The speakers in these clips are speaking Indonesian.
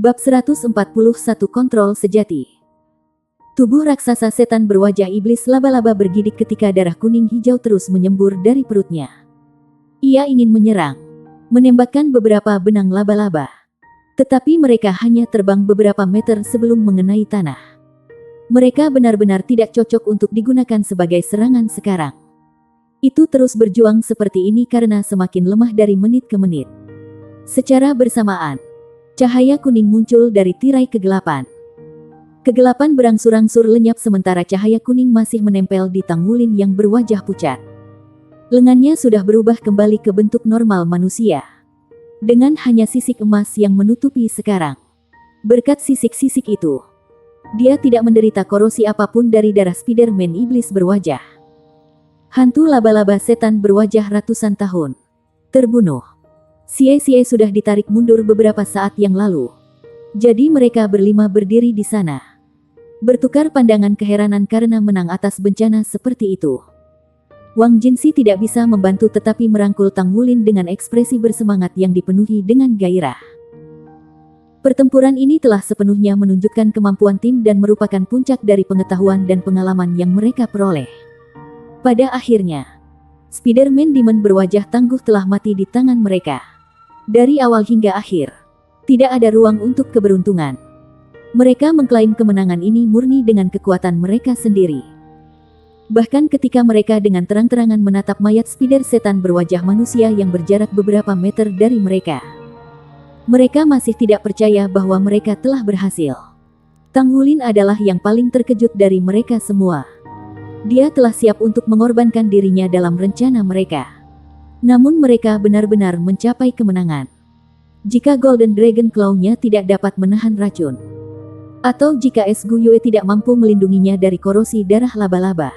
Bab 141 Kontrol Sejati. Tubuh raksasa setan berwajah iblis laba-laba bergidik ketika darah kuning hijau terus menyembur dari perutnya. Ia ingin menyerang, menembakkan beberapa benang laba-laba. Tetapi mereka hanya terbang beberapa meter sebelum mengenai tanah. Mereka benar-benar tidak cocok untuk digunakan sebagai serangan sekarang. Itu terus berjuang seperti ini karena semakin lemah dari menit ke menit. Secara bersamaan, cahaya kuning muncul dari tirai kegelapan. Kegelapan berangsur-angsur lenyap sementara cahaya kuning masih menempel di Tanggulin yang berwajah pucat. Lengannya sudah berubah kembali ke bentuk normal manusia. Dengan hanya sisik emas yang menutupi sekarang. Berkat sisik-sisik itu, dia tidak menderita korosi apapun dari darah Spider-Man iblis berwajah. Hantu laba-laba setan berwajah ratusan tahun. Terbunuh. Xie sudah ditarik mundur beberapa saat yang lalu. Jadi mereka berlima berdiri di sana. Bertukar pandangan keheranan karena menang atas bencana seperti itu. Wang Jinsi tidak bisa membantu tetapi merangkul Tanggulin dengan ekspresi bersemangat yang dipenuhi dengan gairah. Pertempuran ini telah sepenuhnya menunjukkan kemampuan tim dan merupakan puncak dari pengetahuan dan pengalaman yang mereka peroleh. Pada akhirnya, Spider-Man Demon berwajah tangguh telah mati di tangan mereka. Dari awal hingga akhir, tidak ada ruang untuk keberuntungan. Mereka mengklaim kemenangan ini murni dengan kekuatan mereka sendiri. Bahkan ketika mereka dengan terang-terangan menatap mayat spider setan berwajah manusia yang berjarak beberapa meter dari mereka. Mereka masih tidak percaya bahwa mereka telah berhasil. Tanggulin adalah yang paling terkejut dari mereka semua. Dia telah siap untuk mengorbankan dirinya dalam rencana mereka. Namun mereka benar-benar mencapai kemenangan. Jika Golden Dragon Claw-nya tidak dapat menahan racun. Atau jika Es Guyue tidak mampu melindunginya dari korosi darah laba-laba.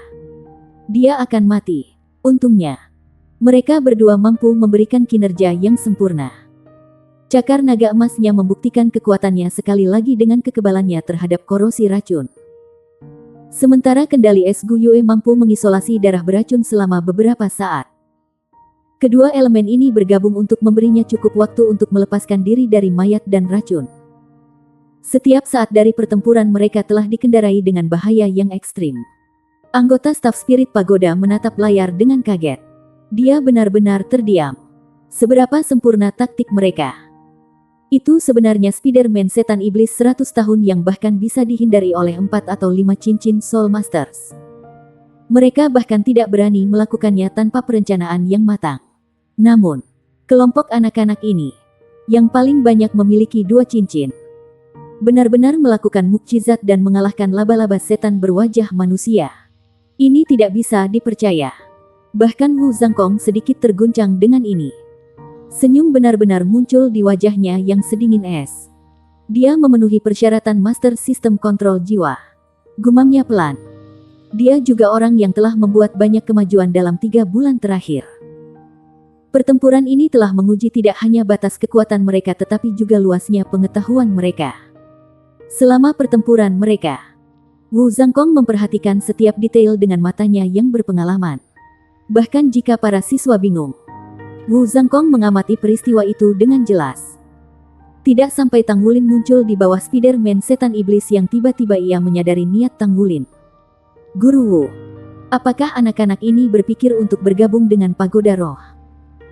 Dia akan mati. Untungnya, mereka berdua mampu memberikan kinerja yang sempurna. Cakar naga emasnya membuktikan kekuatannya sekali lagi dengan kekebalannya terhadap korosi racun. Sementara kendali Es Guyue mampu mengisolasi darah beracun selama beberapa saat. Kedua elemen ini bergabung untuk memberinya cukup waktu untuk melepaskan diri dari mayat dan racun. Setiap saat dari pertempuran mereka telah dikendarai dengan bahaya yang ekstrim. Anggota staf spirit pagoda menatap layar dengan kaget. Dia benar-benar terdiam. Seberapa sempurna taktik mereka. Itu sebenarnya Spider-Man setan iblis 100 tahun yang bahkan bisa dihindari oleh 4 atau 5 cincin Soul Masters. Mereka bahkan tidak berani melakukannya tanpa perencanaan yang matang. Namun, kelompok anak-anak ini, yang paling banyak memiliki 2 cincin, benar-benar melakukan mukjizat dan mengalahkan laba-laba setan berwajah manusia. Ini tidak bisa dipercaya. Bahkan Wu Zhangkong sedikit terguncang dengan ini. Senyum benar-benar muncul di wajahnya yang sedingin es. Dia memenuhi persyaratan Master Sistem Kontrol Jiwa. Gumamnya pelan. Dia juga orang yang telah membuat banyak kemajuan dalam 3 bulan terakhir. Pertempuran ini telah menguji tidak hanya batas kekuatan mereka tetapi juga luasnya pengetahuan mereka. Selama pertempuran mereka, Wu Zhangkong memperhatikan setiap detail dengan matanya yang berpengalaman. Bahkan jika para siswa bingung, Wu Zhangkong mengamati peristiwa itu dengan jelas. Tidak sampai Tanggulin muncul di bawah Spider-Man setan iblis yang tiba-tiba ia menyadari niat Tanggulin. Guru Wu, apakah anak-anak ini berpikir untuk bergabung dengan Pagoda Roh?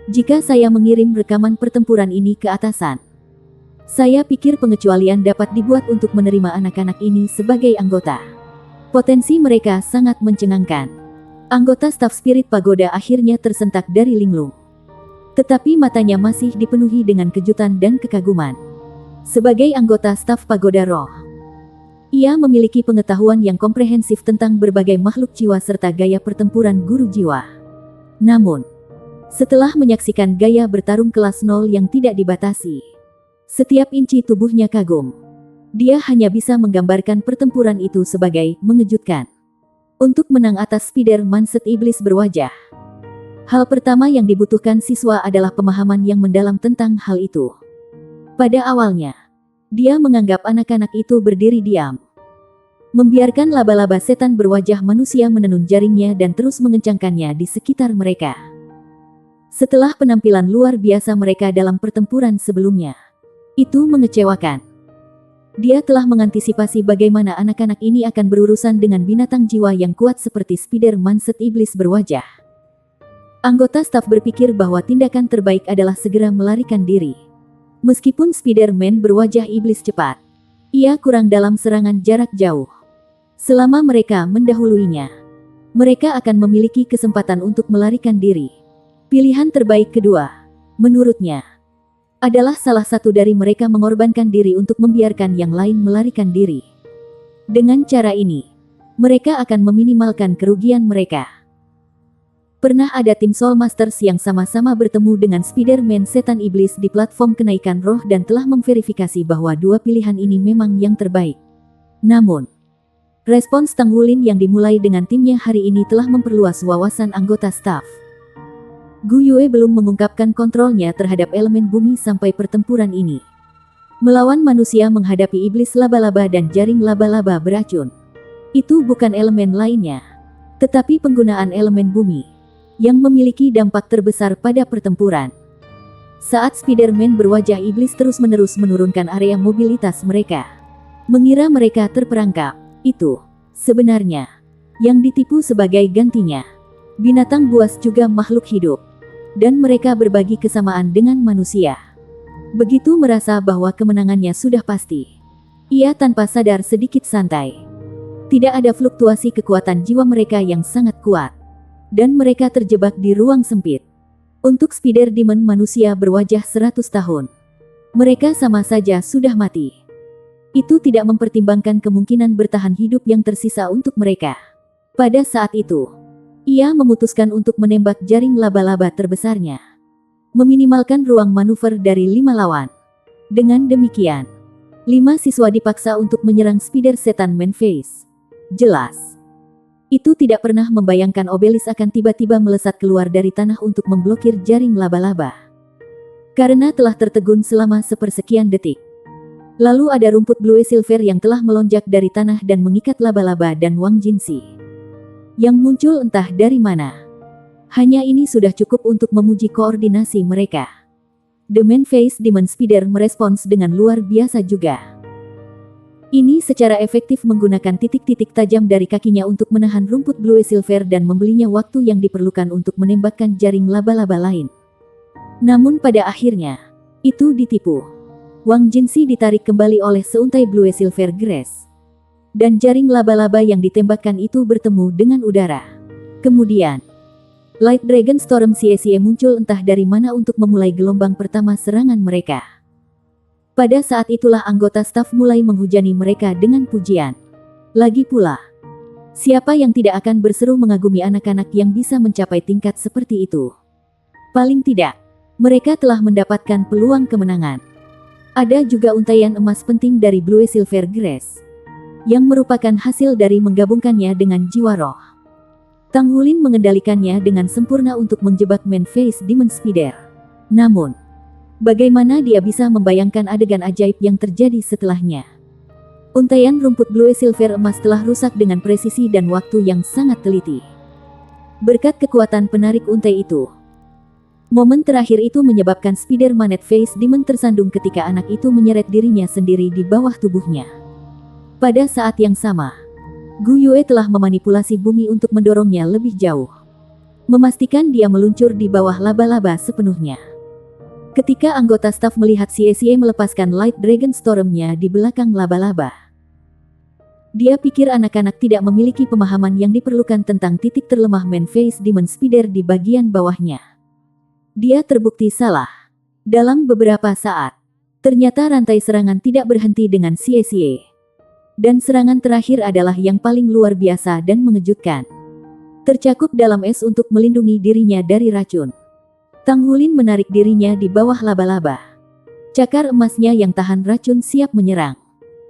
Jika saya mengirim rekaman pertempuran ini ke atasan, saya pikir pengecualian dapat dibuat untuk menerima anak-anak ini sebagai anggota. Potensi mereka sangat mencengangkan. Anggota staf spirit pagoda akhirnya tersentak dari linglung. Tetapi matanya masih dipenuhi dengan kejutan dan kekaguman. Sebagai anggota staf pagoda roh, ia memiliki pengetahuan yang komprehensif tentang berbagai makhluk jiwa serta gaya pertempuran guru jiwa. Namun, setelah menyaksikan gaya bertarung kelas 0 yang tidak dibatasi, setiap inci tubuhnya kagum. Dia hanya bisa menggambarkan pertempuran itu sebagai mengejutkan. Untuk menang atas Spider-Man set iblis berwajah, hal pertama yang dibutuhkan siswa adalah pemahaman yang mendalam tentang hal itu. Pada awalnya, dia menganggap anak-anak itu berdiri diam. Membiarkan laba-laba setan berwajah manusia menenun jaringnya dan terus mengencangkannya di sekitar mereka. Setelah penampilan luar biasa mereka dalam pertempuran sebelumnya, itu mengecewakan. Dia telah mengantisipasi bagaimana anak-anak ini akan berurusan dengan binatang jiwa yang kuat seperti Spider-Man set iblis berwajah. Anggota staf berpikir bahwa tindakan terbaik adalah segera melarikan diri. Meskipun Spider-Man berwajah iblis cepat, ia kurang dalam serangan jarak jauh. Selama mereka mendahuluinya, mereka akan memiliki kesempatan untuk melarikan diri. Pilihan terbaik kedua, menurutnya, adalah salah satu dari mereka mengorbankan diri untuk membiarkan yang lain melarikan diri. Dengan cara ini, mereka akan meminimalkan kerugian mereka. Pernah ada tim Soul Masters yang sama-sama bertemu dengan Spider-Man setan iblis di platform kenaikan roh dan telah memverifikasi bahwa dua pilihan ini memang yang terbaik. Namun, respons Tang Wulin yang dimulai dengan timnya hari ini telah memperluas wawasan anggota staf. Gu Yue belum mengungkapkan kontrolnya terhadap elemen bumi sampai pertempuran ini. Melawan manusia menghadapi iblis laba-laba dan jaring laba-laba beracun. Itu bukan elemen lainnya, tetapi penggunaan elemen bumi, yang memiliki dampak terbesar pada pertempuran. Saat Spider-Man berwajah iblis terus-menerus menurunkan area mobilitas mereka, mengira mereka terperangkap, itu, sebenarnya, yang ditipu sebagai gantinya. Binatang buas juga makhluk hidup, dan mereka berbagi kesamaan dengan manusia. Begitu merasa bahwa kemenangannya sudah pasti, ia tanpa sadar sedikit santai. Tidak ada fluktuasi kekuatan jiwa mereka yang sangat kuat, dan mereka terjebak di ruang sempit. Untuk Spider-Demon manusia berwajah 100 tahun, mereka sama saja sudah mati. Itu tidak mempertimbangkan kemungkinan bertahan hidup yang tersisa untuk mereka. Pada saat itu, ia memutuskan untuk menembak jaring laba-laba terbesarnya, meminimalkan ruang manuver dari 5 lawan. Dengan demikian, 5 siswa dipaksa untuk menyerang Spider Setan Man-Face. Jelas, itu tidak pernah membayangkan Obelisk akan tiba-tiba melesat keluar dari tanah untuk memblokir jaring laba-laba. Karena telah tertegun selama sepersekian detik. Lalu ada rumput Blue Silver yang telah melonjak dari tanah dan mengikat laba-laba dan Wang Jinxi, yang muncul entah dari mana. Hanya ini sudah cukup untuk memuji koordinasi mereka. The Man-Face Demon Spider merespons dengan luar biasa juga. Ini secara efektif menggunakan titik-titik tajam dari kakinya untuk menahan rumput Blue Silver dan membelinya waktu yang diperlukan untuk menembakkan jaring laba-laba lain. Namun pada akhirnya, itu ditipu. Wang Jinxi ditarik kembali oleh seuntai Blue Silver Grass, dan jaring laba-laba yang ditembakkan itu bertemu dengan udara. Kemudian, Light Dragon Storm Cie-Cie muncul entah dari mana untuk memulai gelombang pertama serangan mereka. Pada saat itulah anggota staf mulai menghujani mereka dengan pujian. Lagi pula, siapa yang tidak akan berseru mengagumi anak-anak yang bisa mencapai tingkat seperti itu? Paling tidak, mereka telah mendapatkan peluang kemenangan. Ada juga untaian emas penting dari Blue Silver Grass, yang merupakan hasil dari menggabungkannya dengan jiwa roh. Tang Wulin mengendalikannya dengan sempurna untuk menjebak Man-Face Demon Spider. Namun, bagaimana dia bisa membayangkan adegan ajaib yang terjadi setelahnya? Untaian rumput Blue Silver emas telah rusak dengan presisi dan waktu yang sangat teliti. Berkat kekuatan penarik untai itu, momen terakhir itu menyebabkan Spider-Man Face Demon tersandung ketika anak itu menyeret dirinya sendiri di bawah tubuhnya. Pada saat yang sama, Gu Yue telah memanipulasi bumi untuk mendorongnya lebih jauh, memastikan dia meluncur di bawah laba-laba sepenuhnya. Ketika anggota staf melihat Cie-Cie melepaskan Light Dragon Storm-nya di belakang laba-laba, dia pikir anak-anak tidak memiliki pemahaman yang diperlukan tentang titik terlemah Man-Face Demon Spider di bagian bawahnya. Dia terbukti salah. Dalam beberapa saat, ternyata rantai serangan tidak berhenti dengan Cie-Cie. Dan serangan terakhir adalah yang paling luar biasa dan mengejutkan. Tercakup dalam es untuk melindungi dirinya dari racun. Tang Wulin menarik dirinya di bawah laba-laba. Cakar emasnya yang tahan racun siap menyerang.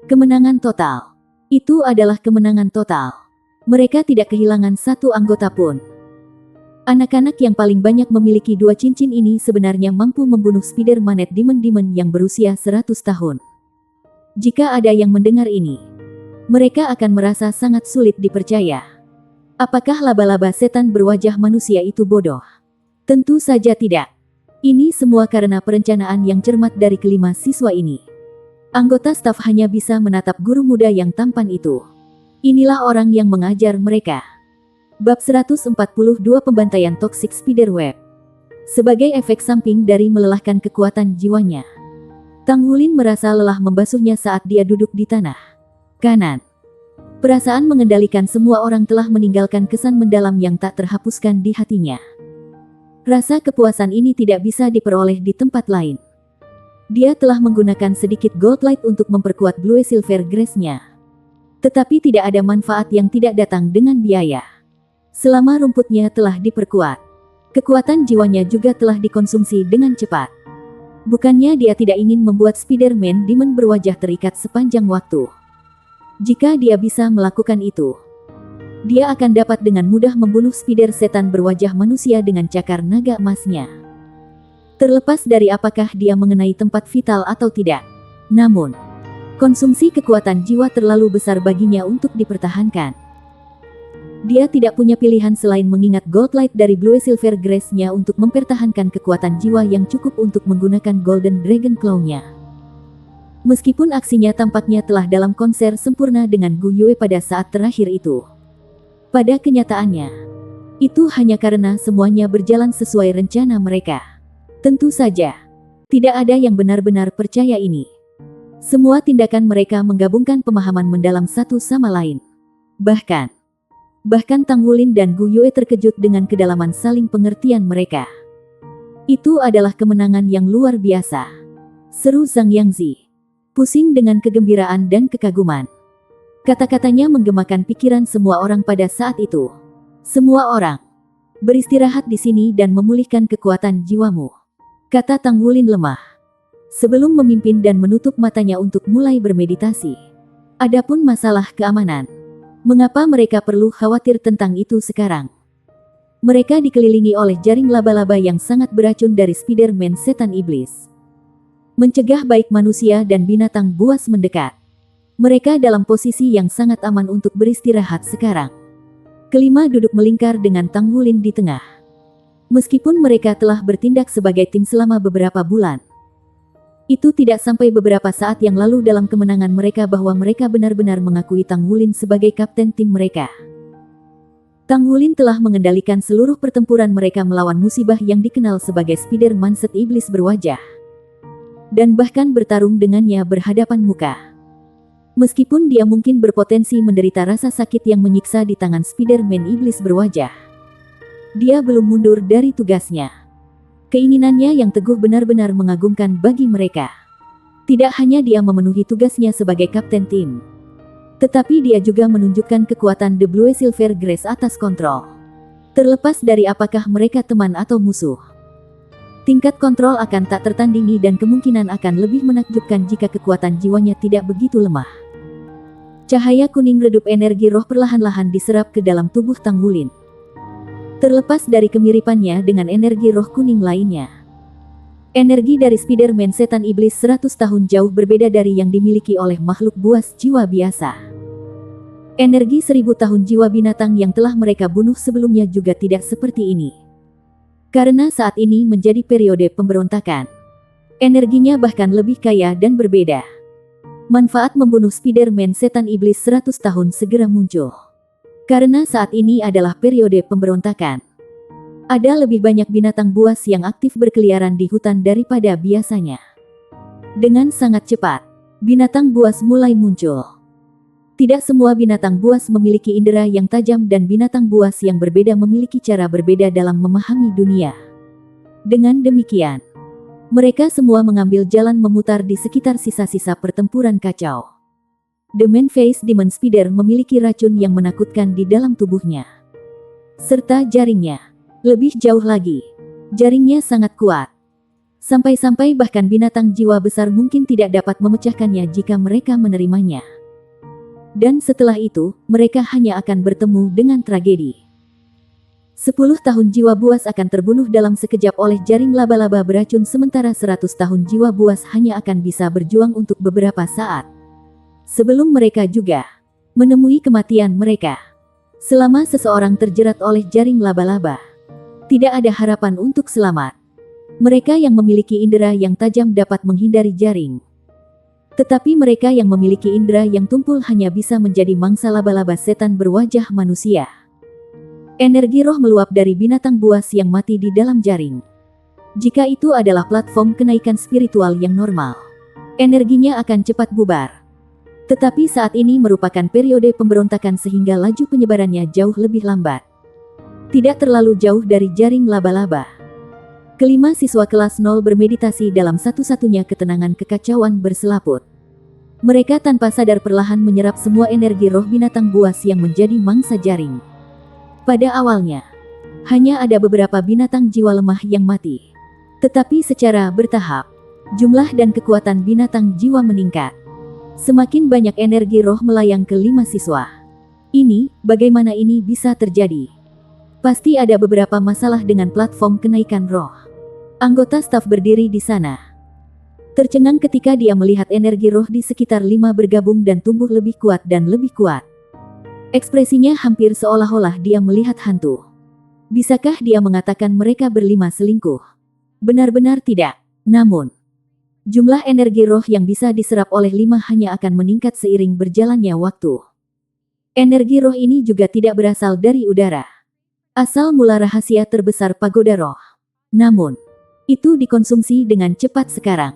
Kemenangan total. Itu adalah kemenangan total. Mereka tidak kehilangan satu anggota pun. Anak-anak yang paling banyak memiliki 2 cincin ini sebenarnya mampu membunuh Spider-Man Demon yang berusia 100 tahun. Jika ada yang mendengar ini, mereka akan merasa sangat sulit dipercaya. Apakah laba-laba setan berwajah manusia itu bodoh? Tentu saja tidak. Ini semua karena perencanaan yang cermat dari kelima siswa ini. Anggota staf hanya bisa menatap guru muda yang tampan itu. Inilah orang yang mengajar mereka. Bab 142 Pembantaian Toxic Spiderweb. Sebagai efek samping dari melelahkan kekuatan jiwanya, Tang Wulin merasa lelah membasuhnya saat dia duduk di tanah kanan. Perasaan mengendalikan semua orang telah meninggalkan kesan mendalam yang tak terhapuskan di hatinya. Rasa kepuasan ini tidak bisa diperoleh di tempat lain. Dia telah menggunakan sedikit gold light untuk memperkuat Blue Silver Grace-nya. Tetapi tidak ada manfaat yang tidak datang dengan biaya. Selama rumputnya telah diperkuat, kekuatan jiwanya juga telah dikonsumsi dengan cepat. Bukannya dia tidak ingin membuat Spider-Man Demon berwajah terikat sepanjang waktu. Jika dia bisa melakukan itu, dia akan dapat dengan mudah membunuh Spider Setan berwajah manusia dengan cakar naga emasnya. Terlepas dari apakah dia mengenai tempat vital atau tidak. Namun, konsumsi kekuatan jiwa terlalu besar baginya untuk dipertahankan. Dia tidak punya pilihan selain mengingat gold light dari Blue Silver Grace-nya untuk mempertahankan kekuatan jiwa yang cukup untuk menggunakan Golden Dragon Claw-nya. Meskipun aksinya tampaknya telah dalam konser sempurna dengan Gu Yue pada saat terakhir itu, pada kenyataannya, itu hanya karena semuanya berjalan sesuai rencana mereka. Tentu saja, tidak ada yang benar-benar percaya ini. Semua tindakan mereka menggabungkan pemahaman mendalam satu sama lain. Bahkan Tang Wulin dan Gu Yue terkejut dengan kedalaman saling pengertian mereka. Itu adalah kemenangan yang luar biasa, seru Zhang Yangzi, pusing dengan kegembiraan dan kekaguman. Kata-katanya menggemakan pikiran semua orang pada saat itu. Semua orang, beristirahat di sini dan memulihkan kekuatan jiwamu, kata Tang Wulin lemah, sebelum memimpin dan menutup matanya untuk mulai bermeditasi. Adapun masalah keamanan, mengapa mereka perlu khawatir tentang itu sekarang? Mereka dikelilingi oleh jaring laba-laba yang sangat beracun dari Spider-Man Setan Iblis, mencegah baik manusia dan binatang buas mendekat. Mereka dalam posisi yang sangat aman untuk beristirahat sekarang. Kelima duduk melingkar dengan Tang Wulin di tengah. Meskipun mereka telah bertindak sebagai tim selama beberapa bulan, itu tidak sampai beberapa saat yang lalu dalam kemenangan mereka bahwa mereka benar-benar mengakui Tang Wulin sebagai kapten tim mereka. Tang Wulin telah mengendalikan seluruh pertempuran mereka melawan musibah yang dikenal sebagai Spider-Man Set Iblis berwajah, dan bahkan bertarung dengannya berhadapan muka. Meskipun dia mungkin berpotensi menderita rasa sakit yang menyiksa di tangan Spider-Man Iblis berwajah, dia belum mundur dari tugasnya. Keinginannya yang teguh benar-benar mengagumkan bagi mereka. Tidak hanya dia memenuhi tugasnya sebagai kapten tim, tetapi dia juga menunjukkan kekuatan The Blue Silver Grace atas kontrol. Terlepas dari apakah mereka teman atau musuh, tingkat kontrol akan tak tertandingi dan kemungkinan akan lebih menakjubkan jika kekuatan jiwanya tidak begitu lemah. Cahaya kuning redup energi roh perlahan-lahan diserap ke dalam tubuh Tang Wulin. Terlepas dari kemiripannya dengan energi roh kuning lainnya, energi dari Spider-Man Setan Iblis 100 tahun jauh berbeda dari yang dimiliki oleh makhluk buas jiwa biasa. Energi 1000 tahun jiwa binatang yang telah mereka bunuh sebelumnya juga tidak seperti ini. Karena saat ini menjadi periode pemberontakan, energinya bahkan lebih kaya dan berbeda. Manfaat membunuh Spider-Man Setan Iblis 100 tahun segera muncul. Karena saat ini adalah periode pemberontakan, ada lebih banyak binatang buas yang aktif berkeliaran di hutan daripada biasanya. Dengan sangat cepat, binatang buas mulai muncul. Tidak semua binatang buas memiliki indera yang tajam dan binatang buas yang berbeda memiliki cara berbeda dalam memahami dunia. Dengan demikian, mereka semua mengambil jalan memutar di sekitar sisa-sisa pertempuran kacau. The Man-Faced Demon Spider memiliki racun yang menakutkan di dalam tubuhnya, serta jaringnya. Lebih jauh lagi, jaringnya sangat kuat. Sampai-sampai bahkan binatang jiwa besar mungkin tidak dapat memecahkannya jika mereka menerimanya. Dan setelah itu, mereka hanya akan bertemu dengan tragedi. 10 tahun jiwa buas akan terbunuh dalam sekejap oleh jaring laba-laba beracun sementara 100 tahun jiwa buas hanya akan bisa berjuang untuk beberapa saat. Sebelum mereka juga menemui kematian mereka. Selama seseorang terjerat oleh jaring laba-laba, tidak ada harapan untuk selamat. Mereka yang memiliki indera yang tajam dapat menghindari jaring, Tetapi mereka yang memiliki indera yang tumpul hanya bisa menjadi mangsa laba-laba setan berwajah manusia. Energi roh meluap dari binatang buas yang mati di dalam jaring. Jika itu adalah platform kenaikan spiritual yang normal, energinya akan cepat bubar. Tetapi saat ini merupakan periode pemberontakan sehingga laju penyebarannya jauh lebih lambat. Tidak terlalu jauh dari jaring laba-laba. Kelima siswa kelas 0 bermeditasi dalam satu-satunya ketenangan kekacauan berselaput. Mereka tanpa sadar perlahan menyerap semua energi roh binatang buas yang menjadi mangsa jaring. Pada awalnya, hanya ada beberapa binatang jiwa lemah yang mati. Tetapi secara bertahap, jumlah dan kekuatan binatang jiwa meningkat. Semakin banyak energi roh melayang ke 5 siswa. Bagaimana ini bisa terjadi? Pasti ada beberapa masalah dengan platform kenaikan roh. Anggota staf berdiri di sana. Tercengang ketika dia melihat energi roh di sekitar 5 bergabung dan tumbuh lebih kuat dan lebih kuat. Ekspresinya hampir seolah-olah dia melihat hantu. Bisakah dia mengatakan mereka berlima selingkuh? Benar-benar tidak. Namun, jumlah energi roh yang bisa diserap oleh 5 hanya akan meningkat seiring berjalannya waktu. Energi roh ini juga tidak berasal dari udara. Asal mula rahasia terbesar pagoda roh. Namun, itu dikonsumsi dengan cepat sekarang.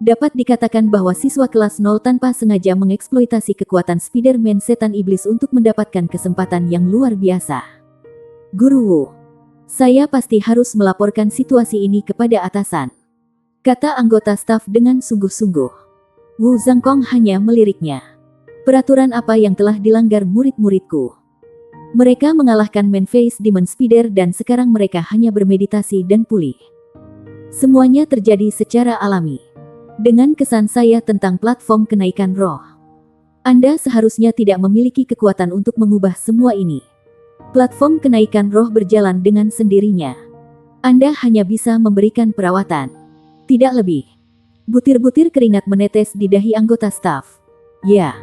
Dapat dikatakan bahwa siswa kelas 0 tanpa sengaja mengeksploitasi kekuatan Spider-Man setan iblis untuk mendapatkan kesempatan yang luar biasa. Guru Wu, saya pasti harus melaporkan situasi ini kepada atasan, kata anggota staf dengan sungguh-sungguh. Wu Zhangkong hanya meliriknya. Peraturan apa yang telah dilanggar murid-muridku? Mereka mengalahkan Man-Face Demon Spider dan sekarang mereka hanya bermeditasi dan pulih. Semuanya terjadi secara alami. Dengan kesan saya tentang platform kenaikan roh, Anda seharusnya tidak memiliki kekuatan untuk mengubah semua ini. Platform kenaikan roh berjalan dengan sendirinya. Anda hanya bisa memberikan perawatan, tidak lebih. Butir-butir keringat menetes di dahi anggota staf. Ya,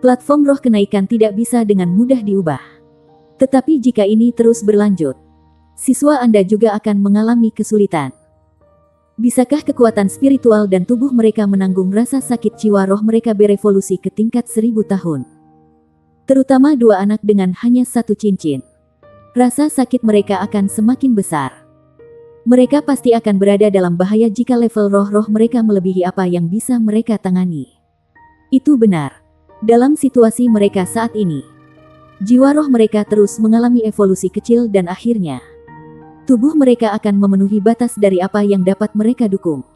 platform roh kenaikan tidak bisa dengan mudah diubah. Tetapi jika ini terus berlanjut, siswa Anda juga akan mengalami kesulitan. Bisakah kekuatan spiritual dan tubuh mereka menanggung rasa sakit jiwa roh mereka berevolusi ke tingkat 1000 tahun? Terutama 2 anak dengan hanya 1 cincin. Rasa sakit mereka akan semakin besar. Mereka pasti akan berada dalam bahaya jika level roh-roh mereka melebihi apa yang bisa mereka tangani. Itu benar. Dalam situasi mereka saat ini, jiwa roh mereka terus mengalami evolusi kecil dan akhirnya, tubuh mereka akan memenuhi batas dari apa yang dapat mereka dukung.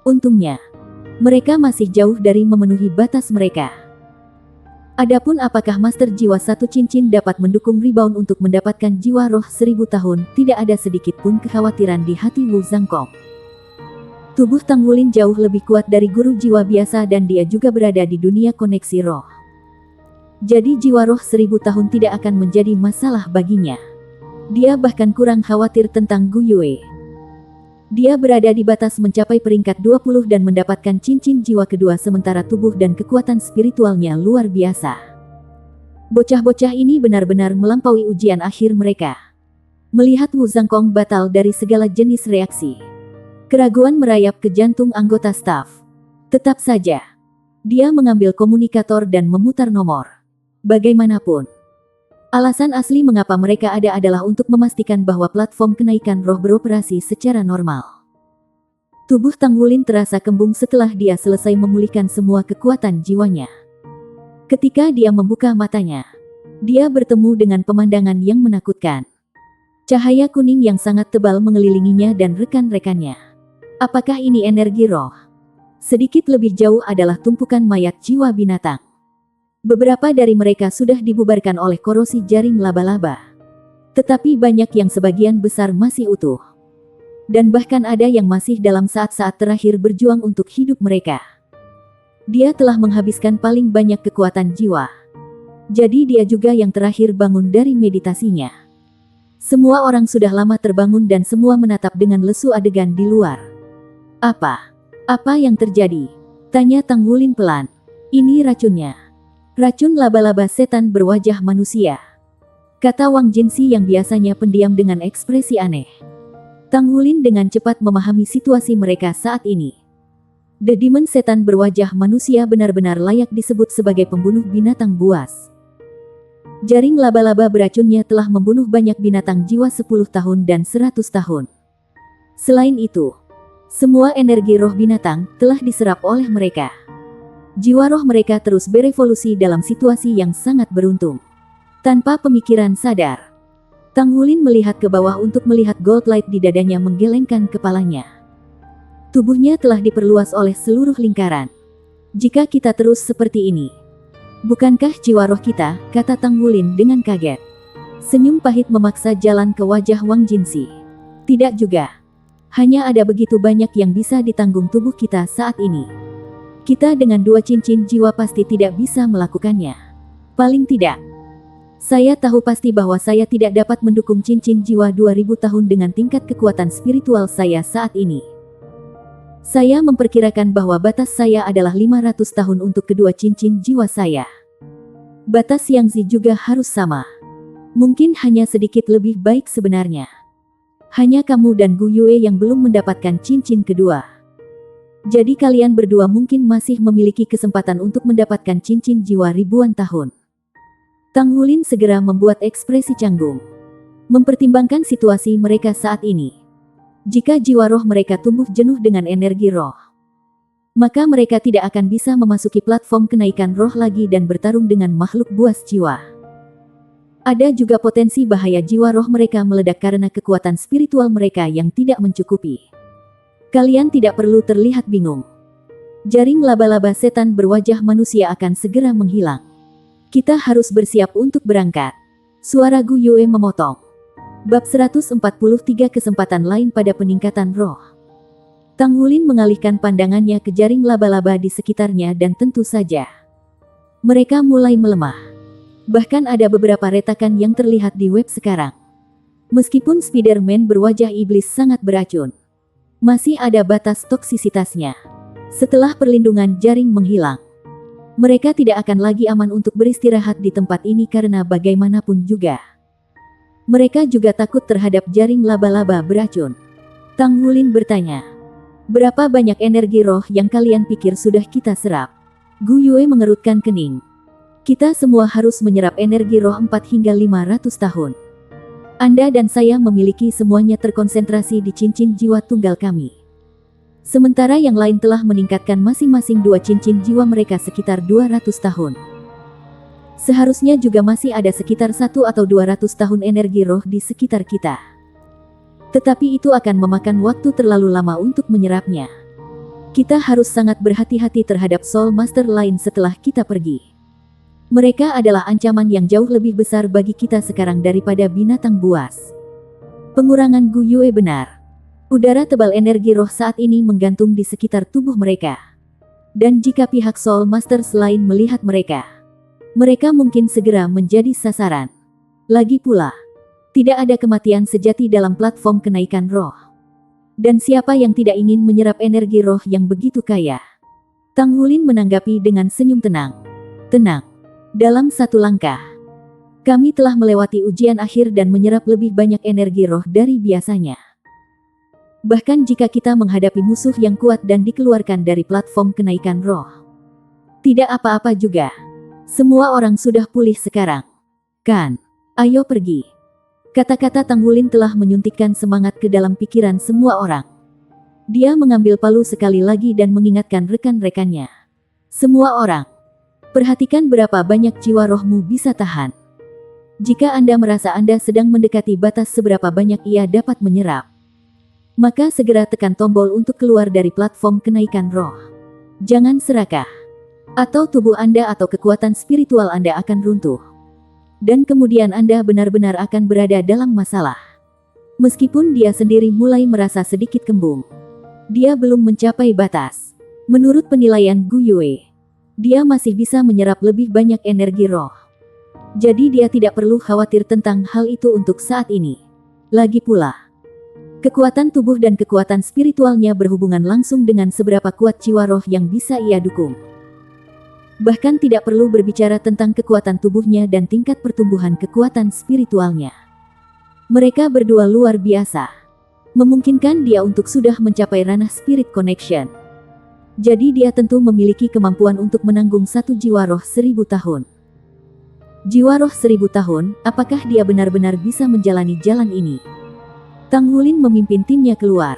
Untungnya, mereka masih jauh dari memenuhi batas mereka. Adapun apakah Master Jiwa 1 Cincin dapat mendukung rebound untuk mendapatkan jiwa roh 1000 tahun, tidak ada sedikit pun kekhawatiran di hati Wu Zhangkong. Tubuh Tang Wulin jauh lebih kuat dari guru jiwa biasa dan dia juga berada di dunia koneksi roh. Jadi jiwa roh 1000 tahun tidak akan menjadi masalah baginya. Dia bahkan kurang khawatir tentang Gu Yue. Dia berada di batas mencapai peringkat 20 dan mendapatkan cincin jiwa kedua sementara tubuh dan kekuatan spiritualnya luar biasa. Bocah-bocah ini benar-benar melampaui ujian akhir mereka. Melihat Wu Zhangkong batal dari segala jenis reaksi, keraguan merayap ke jantung anggota staf. Tetap saja, dia mengambil komunikator dan memutar nomor. Bagaimanapun, alasan asli mengapa mereka ada adalah untuk memastikan bahwa platform kenaikan roh beroperasi secara normal. Tubuh Tang Wulin terasa kembung setelah dia selesai memulihkan semua kekuatan jiwanya. Ketika dia membuka matanya, dia bertemu dengan pemandangan yang menakutkan. Cahaya kuning yang sangat tebal mengelilinginya dan rekan-rekannya. Apakah ini energi roh? Sedikit lebih jauh adalah tumpukan mayat jiwa binatang. Beberapa dari mereka sudah dibubarkan oleh korosi jaring laba-laba. Tetapi banyak yang sebagian besar masih utuh. Dan bahkan ada yang masih dalam saat-saat terakhir berjuang untuk hidup mereka. Dia telah menghabiskan paling banyak kekuatan jiwa. Jadi dia juga yang terakhir bangun dari meditasinya. Semua orang sudah lama terbangun dan semua menatap dengan lesu adegan di luar. Apa yang terjadi? Tanya Tang Wulin pelan. Ini racunnya. Racun laba-laba setan berwajah manusia, kata Wang Jinsi yang biasanya pendiam dengan ekspresi aneh. Tang Wulin dengan cepat memahami situasi mereka saat ini. The Demon setan berwajah manusia benar-benar layak disebut sebagai pembunuh binatang buas. Jaring laba-laba beracunnya telah membunuh banyak binatang jiwa 10 tahun dan 100 tahun. Selain itu, semua energi roh binatang telah diserap oleh mereka. Jiwa roh mereka terus berevolusi dalam situasi yang sangat beruntung. Tanpa pemikiran sadar, Tang Wulin melihat ke bawah untuk melihat gold light di dadanya menggelengkan kepalanya. Tubuhnya telah diperluas oleh seluruh lingkaran. Jika kita terus seperti ini, bukankah jiwa roh kita, kata Tang Wulin dengan kaget. Senyum pahit memaksa jalan ke wajah Wang Jinsi. Tidak juga. Hanya ada begitu banyak yang bisa ditanggung tubuh kita saat ini. Kita dengan 2 cincin jiwa pasti tidak bisa melakukannya. Paling tidak, saya tahu pasti bahwa saya tidak dapat mendukung cincin jiwa 2000 tahun dengan tingkat kekuatan spiritual saya saat ini. Saya memperkirakan bahwa batas saya adalah 500 tahun untuk kedua cincin jiwa saya. Batas Yang Zi juga harus sama. Mungkin hanya sedikit lebih baik sebenarnya. Hanya kamu dan Gu Yue yang belum mendapatkan cincin kedua. Jadi kalian berdua mungkin masih memiliki kesempatan untuk mendapatkan cincin jiwa ribuan tahun. Tang Wulin segera membuat ekspresi canggung. Mempertimbangkan situasi mereka saat ini. Jika jiwa roh mereka tumbuh jenuh dengan energi roh, maka mereka tidak akan bisa memasuki platform kenaikan roh lagi dan bertarung dengan makhluk buas jiwa. Ada juga potensi bahaya jiwa roh mereka meledak karena kekuatan spiritual mereka yang tidak mencukupi. Kalian tidak perlu terlihat bingung. Jaring laba-laba setan berwajah manusia akan segera menghilang. Kita harus bersiap untuk berangkat. Suara Gu Yue memotong. Bab 143 kesempatan lain pada peningkatan roh. Tang Wulin mengalihkan pandangannya ke jaring laba-laba di sekitarnya dan tentu saja mereka mulai melemah. Bahkan ada beberapa retakan yang terlihat di web sekarang. Meskipun Spider-Man berwajah iblis sangat beracun, masih ada batas toksisitasnya. Setelah perlindungan jaring menghilang, mereka tidak akan lagi aman untuk beristirahat di tempat ini karena bagaimanapun juga mereka juga takut terhadap jaring laba-laba beracun. Tang Wulin bertanya, berapa banyak energi roh yang kalian pikir sudah kita serap? Gu Yue mengerutkan kening. Kita semua harus menyerap energi roh 4 hingga 500 tahun. Anda dan saya memiliki semuanya terkonsentrasi di cincin jiwa tunggal kami. Sementara yang lain telah meningkatkan masing-masing 2 cincin jiwa mereka sekitar 200 tahun. Seharusnya juga masih ada sekitar 1 atau 200 tahun energi roh di sekitar kita. Tetapi itu akan memakan waktu terlalu lama untuk menyerapnya. Kita harus sangat berhati-hati terhadap Soul Master lain setelah kita pergi. Mereka adalah ancaman yang jauh lebih besar bagi kita sekarang daripada binatang buas. Pengurangan Gu Yue benar. Udara tebal energi roh saat ini menggantung di sekitar tubuh mereka. Dan jika pihak Soul Master selain melihat mereka mungkin segera menjadi sasaran. Lagi pula, tidak ada kematian sejati dalam platform kenaikan roh. Dan siapa yang tidak ingin menyerap energi roh yang begitu kaya? Tang Wulin menanggapi dengan senyum tenang. Tenang. Dalam 1 langkah, kami telah melewati ujian akhir dan menyerap lebih banyak energi roh dari biasanya. Bahkan jika kita menghadapi musuh yang kuat dan dikeluarkan dari platform kenaikan roh, tidak apa-apa juga. Semua orang sudah pulih sekarang. Kan? Ayo pergi. Kata-kata Tang Wulin telah menyuntikkan semangat ke dalam pikiran semua orang. Dia mengambil palu sekali lagi dan mengingatkan rekan-rekannya. Semua orang, perhatikan berapa banyak jiwa rohmu bisa tahan. Jika Anda merasa Anda sedang mendekati batas seberapa banyak ia dapat menyerap, maka segera tekan tombol untuk keluar dari platform kenaikan roh. Jangan serakah. Atau tubuh Anda atau kekuatan spiritual Anda akan runtuh. Dan kemudian Anda benar-benar akan berada dalam masalah. Meskipun dia sendiri mulai merasa sedikit kembung, dia belum mencapai batas. Menurut penilaian Gu Yue, dia masih bisa menyerap lebih banyak energi roh. Jadi dia tidak perlu khawatir tentang hal itu untuk saat ini. Lagi pula, kekuatan tubuh dan kekuatan spiritualnya berhubungan langsung dengan seberapa kuat jiwa roh yang bisa ia dukung. Bahkan tidak perlu berbicara tentang kekuatan tubuhnya dan tingkat pertumbuhan kekuatan spiritualnya. Mereka berdua luar biasa. Memungkinkan dia untuk sudah mencapai ranah spirit connection. Jadi dia tentu memiliki kemampuan untuk menanggung satu jiwa roh 1000 tahun. Jiwa roh 1000 tahun, apakah dia benar-benar bisa menjalani jalan ini? Tang Hulin memimpin timnya keluar.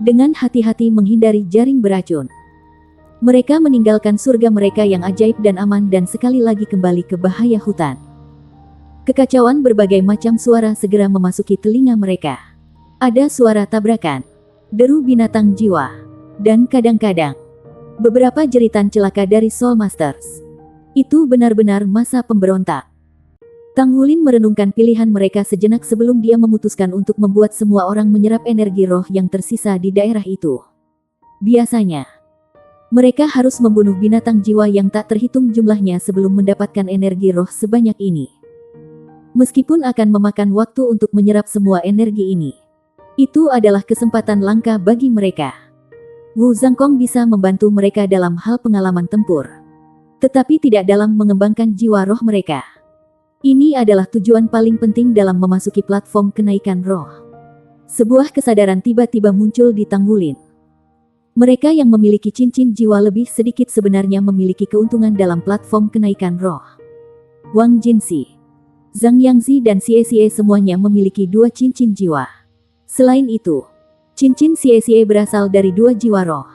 Dengan hati-hati menghindari jaring beracun. Mereka meninggalkan surga mereka yang ajaib dan aman dan sekali lagi kembali ke bahaya hutan. Kekacauan berbagai macam suara segera memasuki telinga mereka. Ada suara tabrakan, deru binatang jiwa, dan kadang-kadang beberapa jeritan celaka dari Soul Masters. Itu benar-benar masa pemberontak. Tang Hulin merenungkan pilihan mereka sejenak sebelum dia memutuskan untuk membuat semua orang menyerap energi roh yang tersisa di daerah itu. Biasanya, mereka harus membunuh binatang jiwa yang tak terhitung jumlahnya sebelum mendapatkan energi roh sebanyak ini. Meskipun akan memakan waktu untuk menyerap semua energi ini, itu adalah kesempatan langka bagi mereka. Wu Zhangkong bisa membantu mereka dalam hal pengalaman tempur, tetapi tidak dalam mengembangkan jiwa roh mereka. Ini adalah tujuan paling penting dalam memasuki platform kenaikan roh. Sebuah kesadaran tiba-tiba muncul di Tang Hulin. Mereka yang memiliki cincin jiwa lebih sedikit sebenarnya memiliki keuntungan dalam platform kenaikan roh. Wang Jinxi, Zhang Yangzi dan Xie semuanya memiliki 2 cincin jiwa. Selain itu, cincin Xie berasal dari 2 jiwa roh.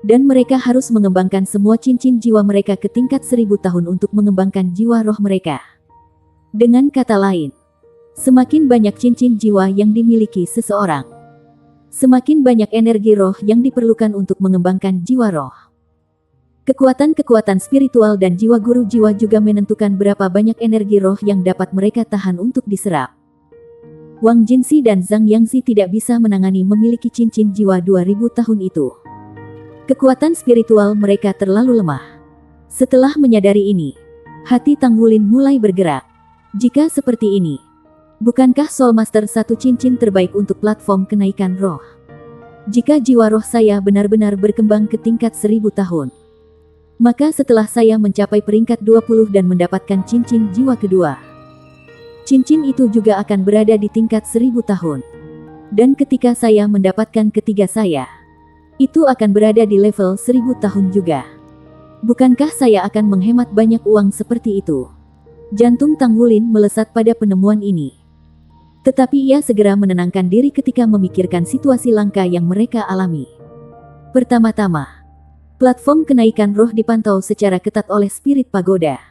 Dan mereka harus mengembangkan semua cincin jiwa mereka ke tingkat 1000 tahun untuk mengembangkan jiwa roh mereka. Dengan kata lain, semakin banyak cincin jiwa yang dimiliki seseorang, semakin banyak energi roh yang diperlukan untuk mengembangkan jiwa roh. Kekuatan-kekuatan spiritual dan jiwa guru jiwa juga menentukan berapa banyak energi roh yang dapat mereka tahan untuk diserap. Wang Jinxi dan Zhang Yangzi tidak bisa menangani memiliki cincin jiwa 2000 tahun itu. Kekuatan spiritual mereka terlalu lemah. Setelah menyadari ini, hati Tang Hulin mulai bergerak. Jika seperti ini, bukankah Soul Master satu cincin terbaik untuk platform kenaikan roh? Jika jiwa roh saya benar-benar berkembang ke tingkat 1000 tahun, maka setelah saya mencapai peringkat 20 dan mendapatkan cincin jiwa kedua, cincin itu juga akan berada di tingkat 1000 tahun. Dan ketika saya mendapatkan ketiga saya, itu akan berada di level 1000 tahun juga. Bukankah saya akan menghemat banyak uang seperti itu? Jantung Tang Hulin melesat pada penemuan ini. Tetapi ia segera menenangkan diri ketika memikirkan situasi langka yang mereka alami. Pertama-tama, platform kenaikan roh dipantau secara ketat oleh spirit pagoda.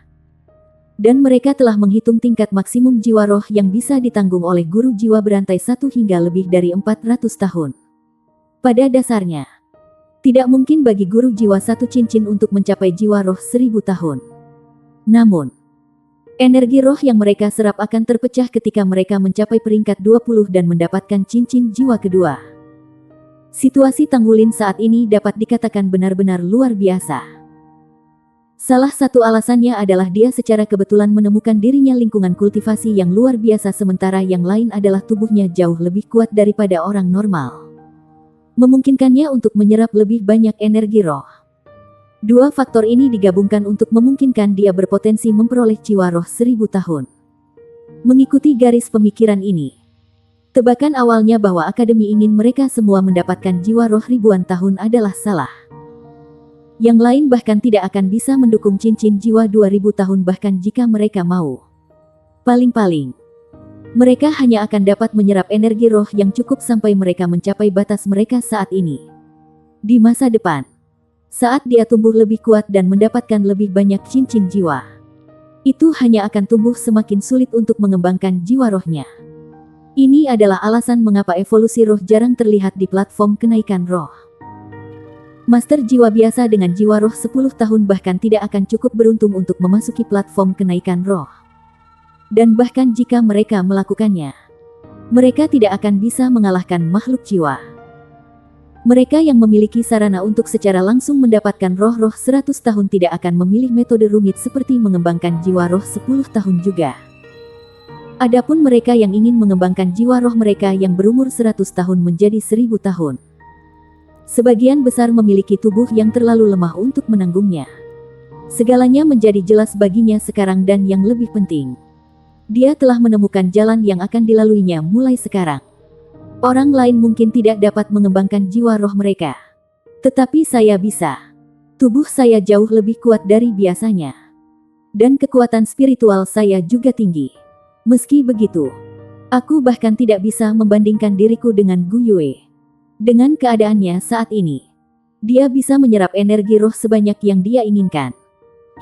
Dan mereka telah menghitung tingkat maksimum jiwa roh yang bisa ditanggung oleh guru jiwa berantai 1 hingga lebih dari 400 tahun. Pada dasarnya, tidak mungkin bagi guru jiwa 1 cincin untuk mencapai jiwa roh 1000 tahun. Namun, energi roh yang mereka serap akan terpecah ketika mereka mencapai peringkat 20 dan mendapatkan cincin jiwa kedua. Situasi Tang Hulin saat ini dapat dikatakan benar-benar luar biasa. Salah satu alasannya adalah dia secara kebetulan menemukan dirinya lingkungan kultivasi yang luar biasa sementara yang lain adalah tubuhnya jauh lebih kuat daripada orang normal. Memungkinkannya untuk menyerap lebih banyak energi roh. 2 faktor ini digabungkan untuk memungkinkan dia berpotensi memperoleh jiwa roh 1000 tahun. Mengikuti garis pemikiran ini, tebakan awalnya bahwa akademi ingin mereka semua mendapatkan jiwa roh ribuan tahun adalah salah. Yang lain bahkan tidak akan bisa mendukung cincin jiwa 2000 tahun bahkan jika mereka mau. Paling-paling, mereka hanya akan dapat menyerap energi roh yang cukup sampai mereka mencapai batas mereka saat ini. Di masa depan, saat dia tumbuh lebih kuat dan mendapatkan lebih banyak cincin jiwa, itu hanya akan tumbuh semakin sulit untuk mengembangkan jiwa rohnya. Ini adalah alasan mengapa evolusi roh jarang terlihat di platform kenaikan roh. Master jiwa biasa dengan jiwa roh 10 tahun bahkan tidak akan cukup beruntung untuk memasuki platform kenaikan roh. Dan bahkan jika mereka melakukannya, mereka tidak akan bisa mengalahkan makhluk jiwa. Mereka yang memiliki sarana untuk secara langsung mendapatkan roh-roh 100 tahun tidak akan memilih metode rumit seperti mengembangkan jiwa roh 10 tahun juga. Adapun mereka yang ingin mengembangkan jiwa roh mereka yang berumur 100 tahun menjadi 1000 tahun, sebagian besar memiliki tubuh yang terlalu lemah untuk menanggungnya. Segalanya menjadi jelas baginya sekarang dan yang lebih penting, dia telah menemukan jalan yang akan dilaluinya mulai sekarang. Orang lain mungkin tidak dapat mengembangkan jiwa roh mereka, Tetapi saya bisa. Tubuh saya jauh lebih kuat dari biasanya. Dan kekuatan spiritual saya juga tinggi. Meski begitu, aku bahkan tidak bisa membandingkan diriku dengan Gu Yue. Dengan keadaannya saat ini, dia bisa menyerap energi roh sebanyak yang dia inginkan.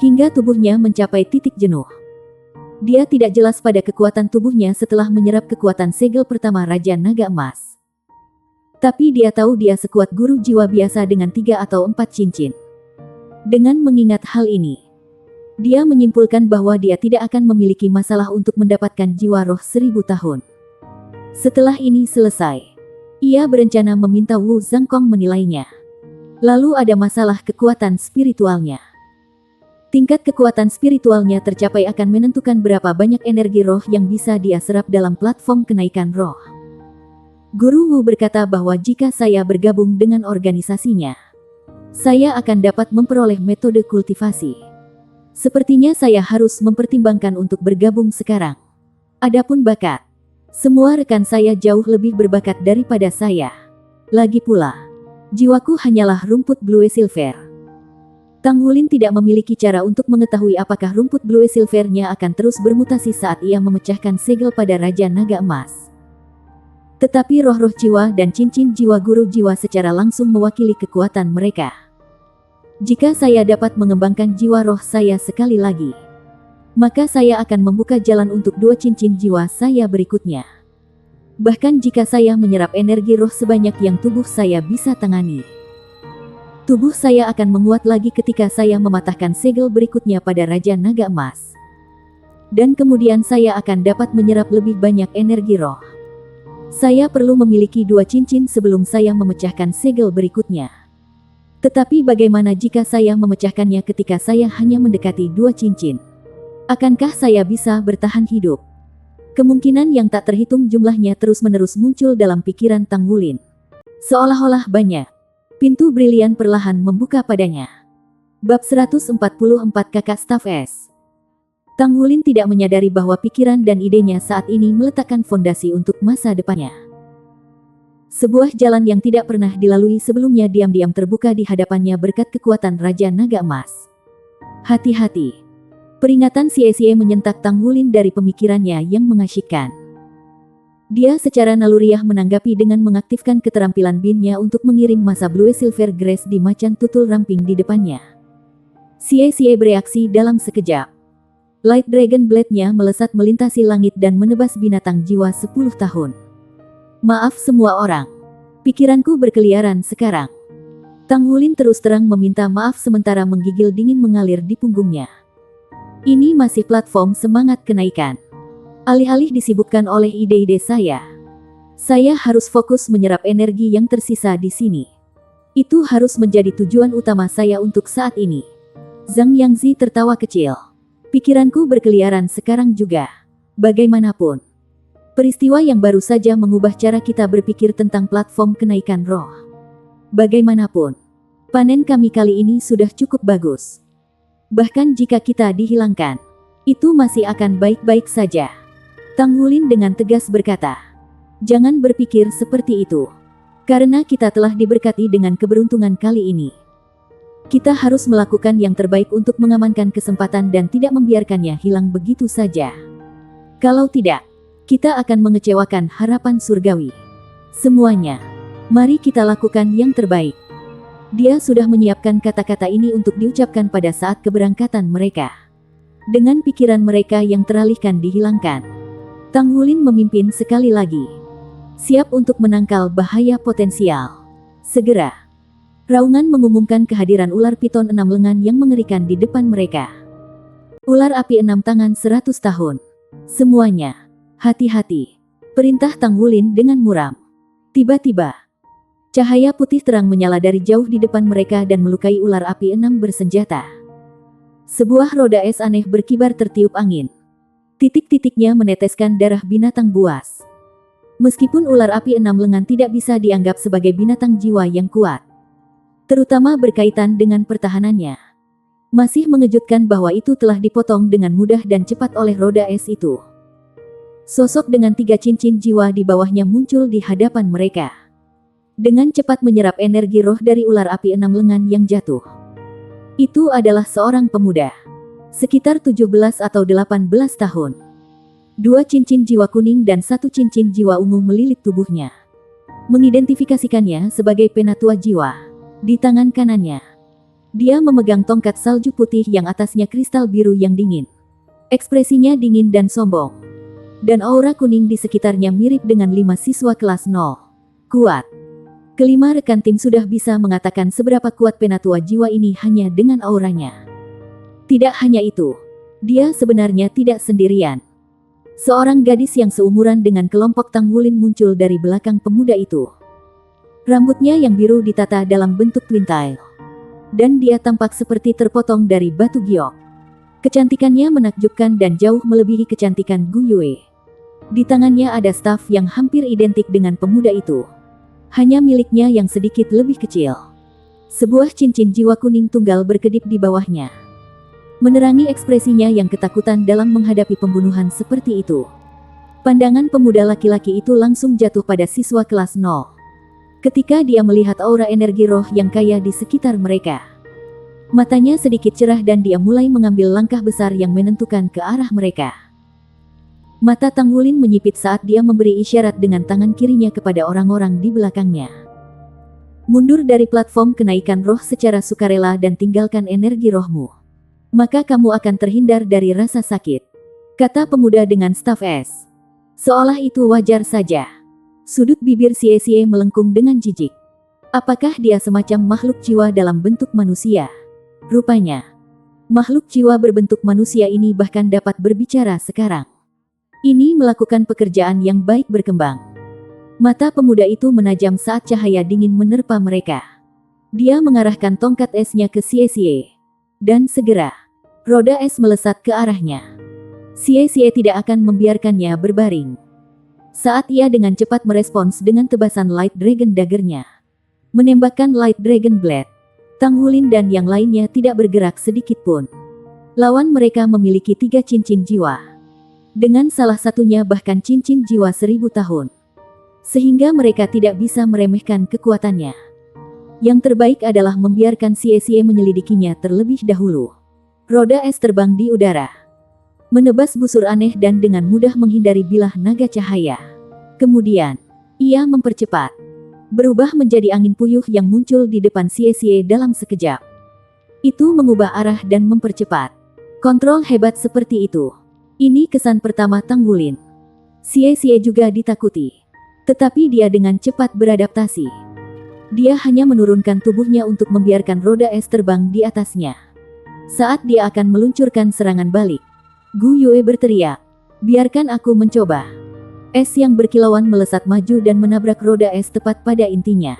Hingga tubuhnya mencapai titik jenuh. Dia tidak jelas pada kekuatan tubuhnya setelah menyerap kekuatan segel pertama Raja Naga Emas. Tapi dia tahu dia sekuat guru jiwa biasa dengan 3 atau 4 cincin. Dengan mengingat hal ini, dia menyimpulkan bahwa dia tidak akan memiliki masalah untuk mendapatkan jiwa roh 1000 tahun. Setelah ini selesai, ia berencana meminta Wu Zhangkong menilainya. Lalu ada masalah kekuatan spiritualnya. Tingkat kekuatan spiritualnya tercapai akan menentukan berapa banyak energi roh yang bisa dia serap dalam platform kenaikan roh. Guru Wu berkata bahwa jika saya bergabung dengan organisasinya, saya akan dapat memperoleh metode kultivasi. Sepertinya saya harus mempertimbangkan untuk bergabung sekarang. Adapun bakat, semua rekan saya jauh lebih berbakat daripada saya. Lagi pula, jiwaku hanyalah rumput Blue Silver. Tang Wulin tidak memiliki cara untuk mengetahui apakah rumput Blue Silvernya akan terus bermutasi saat ia memecahkan segel pada Raja Naga Emas. Tetapi roh-roh jiwa dan cincin jiwa guru jiwa secara langsung mewakili kekuatan mereka. Jika saya dapat mengembangkan jiwa roh saya sekali lagi, maka saya akan membuka jalan untuk 2 cincin jiwa saya berikutnya. Bahkan jika saya menyerap energi roh sebanyak yang tubuh saya bisa tangani, tubuh saya akan menguat lagi ketika saya mematahkan segel berikutnya pada Raja Naga Emas. Dan kemudian saya akan dapat menyerap lebih banyak energi roh. Saya perlu memiliki 2 cincin sebelum saya memecahkan segel berikutnya. Tetapi bagaimana jika saya memecahkannya ketika saya hanya mendekati 2 cincin? Akankah saya bisa bertahan hidup? Kemungkinan yang tak terhitung jumlahnya terus-menerus muncul dalam pikiran Tang Wulin. Seolah-olah banyak pintu brilian perlahan membuka padanya. Bab 144 Kakak Staf S. Tang Wulin tidak menyadari bahwa pikiran dan idenya saat ini meletakkan fondasi untuk masa depannya. Sebuah jalan yang tidak pernah dilalui sebelumnya diam-diam terbuka di hadapannya berkat kekuatan Raja Naga Emas. Hati-hati. Peringatan sia-sia menyentak Tang Wulin dari pemikirannya yang mengasyikkan. Dia secara naluriah menanggapi dengan mengaktifkan keterampilan binnya untuk mengirim masa Blue Silver Grace di macan tutul ramping di depannya. Sia-sia bereaksi dalam sekejap. Light Dragon Blade-nya melesat melintasi langit dan menebas binatang jiwa 10 tahun. Maaf semua orang. Pikiranku berkeliaran sekarang. Tang Wulin terus terang meminta maaf sementara menggigil dingin mengalir di punggungnya. Ini masih platform semangat kenaikan. Alih-alih disibukkan oleh ide-ide saya harus fokus menyerap energi yang tersisa di sini. Itu harus menjadi tujuan utama saya untuk saat ini. Zhang Yangzi tertawa kecil. Pikiranku berkeliaran sekarang juga. Bagaimanapun, peristiwa yang baru saja mengubah cara kita berpikir tentang platform kenaikan roh. Bagaimanapun, panen kami kali ini sudah cukup bagus. Bahkan jika kita dihilangkan, itu masih akan baik-baik saja. Tang Wulin dengan tegas berkata, jangan berpikir seperti itu. Karena kita telah diberkati dengan keberuntungan kali ini. Kita harus melakukan yang terbaik untuk mengamankan kesempatan dan tidak membiarkannya hilang begitu saja. Kalau tidak, kita akan mengecewakan harapan surgawi. Semuanya, mari kita lakukan yang terbaik. Dia sudah menyiapkan kata-kata ini untuk diucapkan pada saat keberangkatan mereka. Dengan pikiran mereka yang teralihkan dihilangkan, Tang Wulin memimpin sekali lagi. Siap untuk menangkal bahaya potensial. Segera, raungan mengumumkan kehadiran ular piton 6 lengan yang mengerikan di depan mereka. Ular api 6 tangan 100 tahun. Semuanya, hati-hati. Perintah Tang Wulin dengan muram. Tiba-tiba, cahaya putih terang menyala dari jauh di depan mereka dan melukai ular api 6 bersenjata. Sebuah roda es aneh berkibar tertiup angin. Titik-titiknya meneteskan darah binatang buas. Meskipun ular api 6 lengan tidak bisa dianggap sebagai binatang jiwa yang kuat, terutama berkaitan dengan pertahanannya, masih mengejutkan bahwa itu telah dipotong dengan mudah dan cepat oleh roda es itu. Sosok dengan 3 cincin jiwa di bawahnya muncul di hadapan mereka. dengan cepat menyerap energi roh dari ular api 6 lengan yang jatuh. Itu adalah seorang pemuda, sekitar 17 atau 18 tahun. 2 cincin jiwa kuning dan 1 cincin jiwa ungu melilit tubuhnya, mengidentifikasikannya sebagai penatua jiwa. Di tangan kanannya, dia memegang tongkat salju putih yang atasnya kristal biru yang dingin. Ekspresinya dingin dan sombong, dan aura kuning di sekitarnya mirip dengan 5 siswa kelas 0. Kuat. Kelima rekan tim sudah bisa mengatakan seberapa kuat penatua jiwa ini hanya dengan auranya. Tidak hanya itu, dia sebenarnya tidak sendirian. Seorang gadis yang seumuran dengan kelompok Tang Wulin muncul dari belakang pemuda itu. Rambutnya yang biru ditata dalam bentuk twintile, dan dia tampak seperti terpotong dari batu giok. Kecantikannya menakjubkan dan jauh melebihi kecantikan Gu Yue. Di tangannya ada staf yang hampir identik dengan pemuda itu. Hanya miliknya yang sedikit lebih kecil. Sebuah cincin jiwa kuning tunggal berkedip di bawahnya, menerangi ekspresinya yang ketakutan dalam menghadapi pembunuhan seperti itu. Pandangan pemuda laki-laki itu langsung jatuh pada siswa kelas 0. Ketika dia melihat aura energi roh yang kaya di sekitar mereka, matanya sedikit cerah dan dia mulai mengambil langkah besar yang menentukan ke arah mereka. Mata Tang Wulin menyipit saat dia memberi isyarat dengan tangan kirinya kepada orang-orang di belakangnya. Mundur dari platform kenaikan roh secara sukarela dan tinggalkan energi rohmu. Maka kamu akan terhindar dari rasa sakit, kata pemuda dengan staf es. Seolah itu wajar saja. Sudut bibir Xie melengkung dengan jijik. Apakah dia semacam makhluk jiwa dalam bentuk manusia? Rupanya, makhluk jiwa berbentuk manusia ini bahkan dapat berbicara sekarang. Ini melakukan pekerjaan yang baik berkembang. Mata pemuda itu menajam saat cahaya dingin menerpa mereka. Dia mengarahkan tongkat esnya ke Xie. Dan segera, roda es melesat ke arahnya. Xie tidak akan membiarkannya berbaring. Saat ia dengan cepat merespons dengan tebasan Light Dragon Dagger-nya, menembakkan Light Dragon Blade, Tang Wulin dan yang lainnya tidak bergerak sedikit pun. Lawan mereka memiliki 3 cincin jiwa, dengan salah satunya bahkan cincin jiwa 1000 tahun. Sehingga mereka tidak bisa meremehkan kekuatannya. Yang terbaik adalah membiarkan Xie menyelidikinya terlebih dahulu. Roda es terbang di udara, menebas busur aneh dan dengan mudah menghindari bilah naga cahaya. Kemudian, ia mempercepat, berubah menjadi angin puyuh yang muncul di depan Xie dalam sekejap. Itu mengubah arah dan mempercepat. Kontrol hebat seperti itu. Ini kesan pertama Tang Wulin. Xie juga ditakuti, tetapi dia dengan cepat beradaptasi. Dia hanya menurunkan tubuhnya untuk membiarkan roda es terbang di atasnya. Saat dia akan meluncurkan serangan balik, Gu Yue berteriak, "Biarkan aku mencoba." Es yang berkilauan melesat maju dan menabrak roda es tepat pada intinya,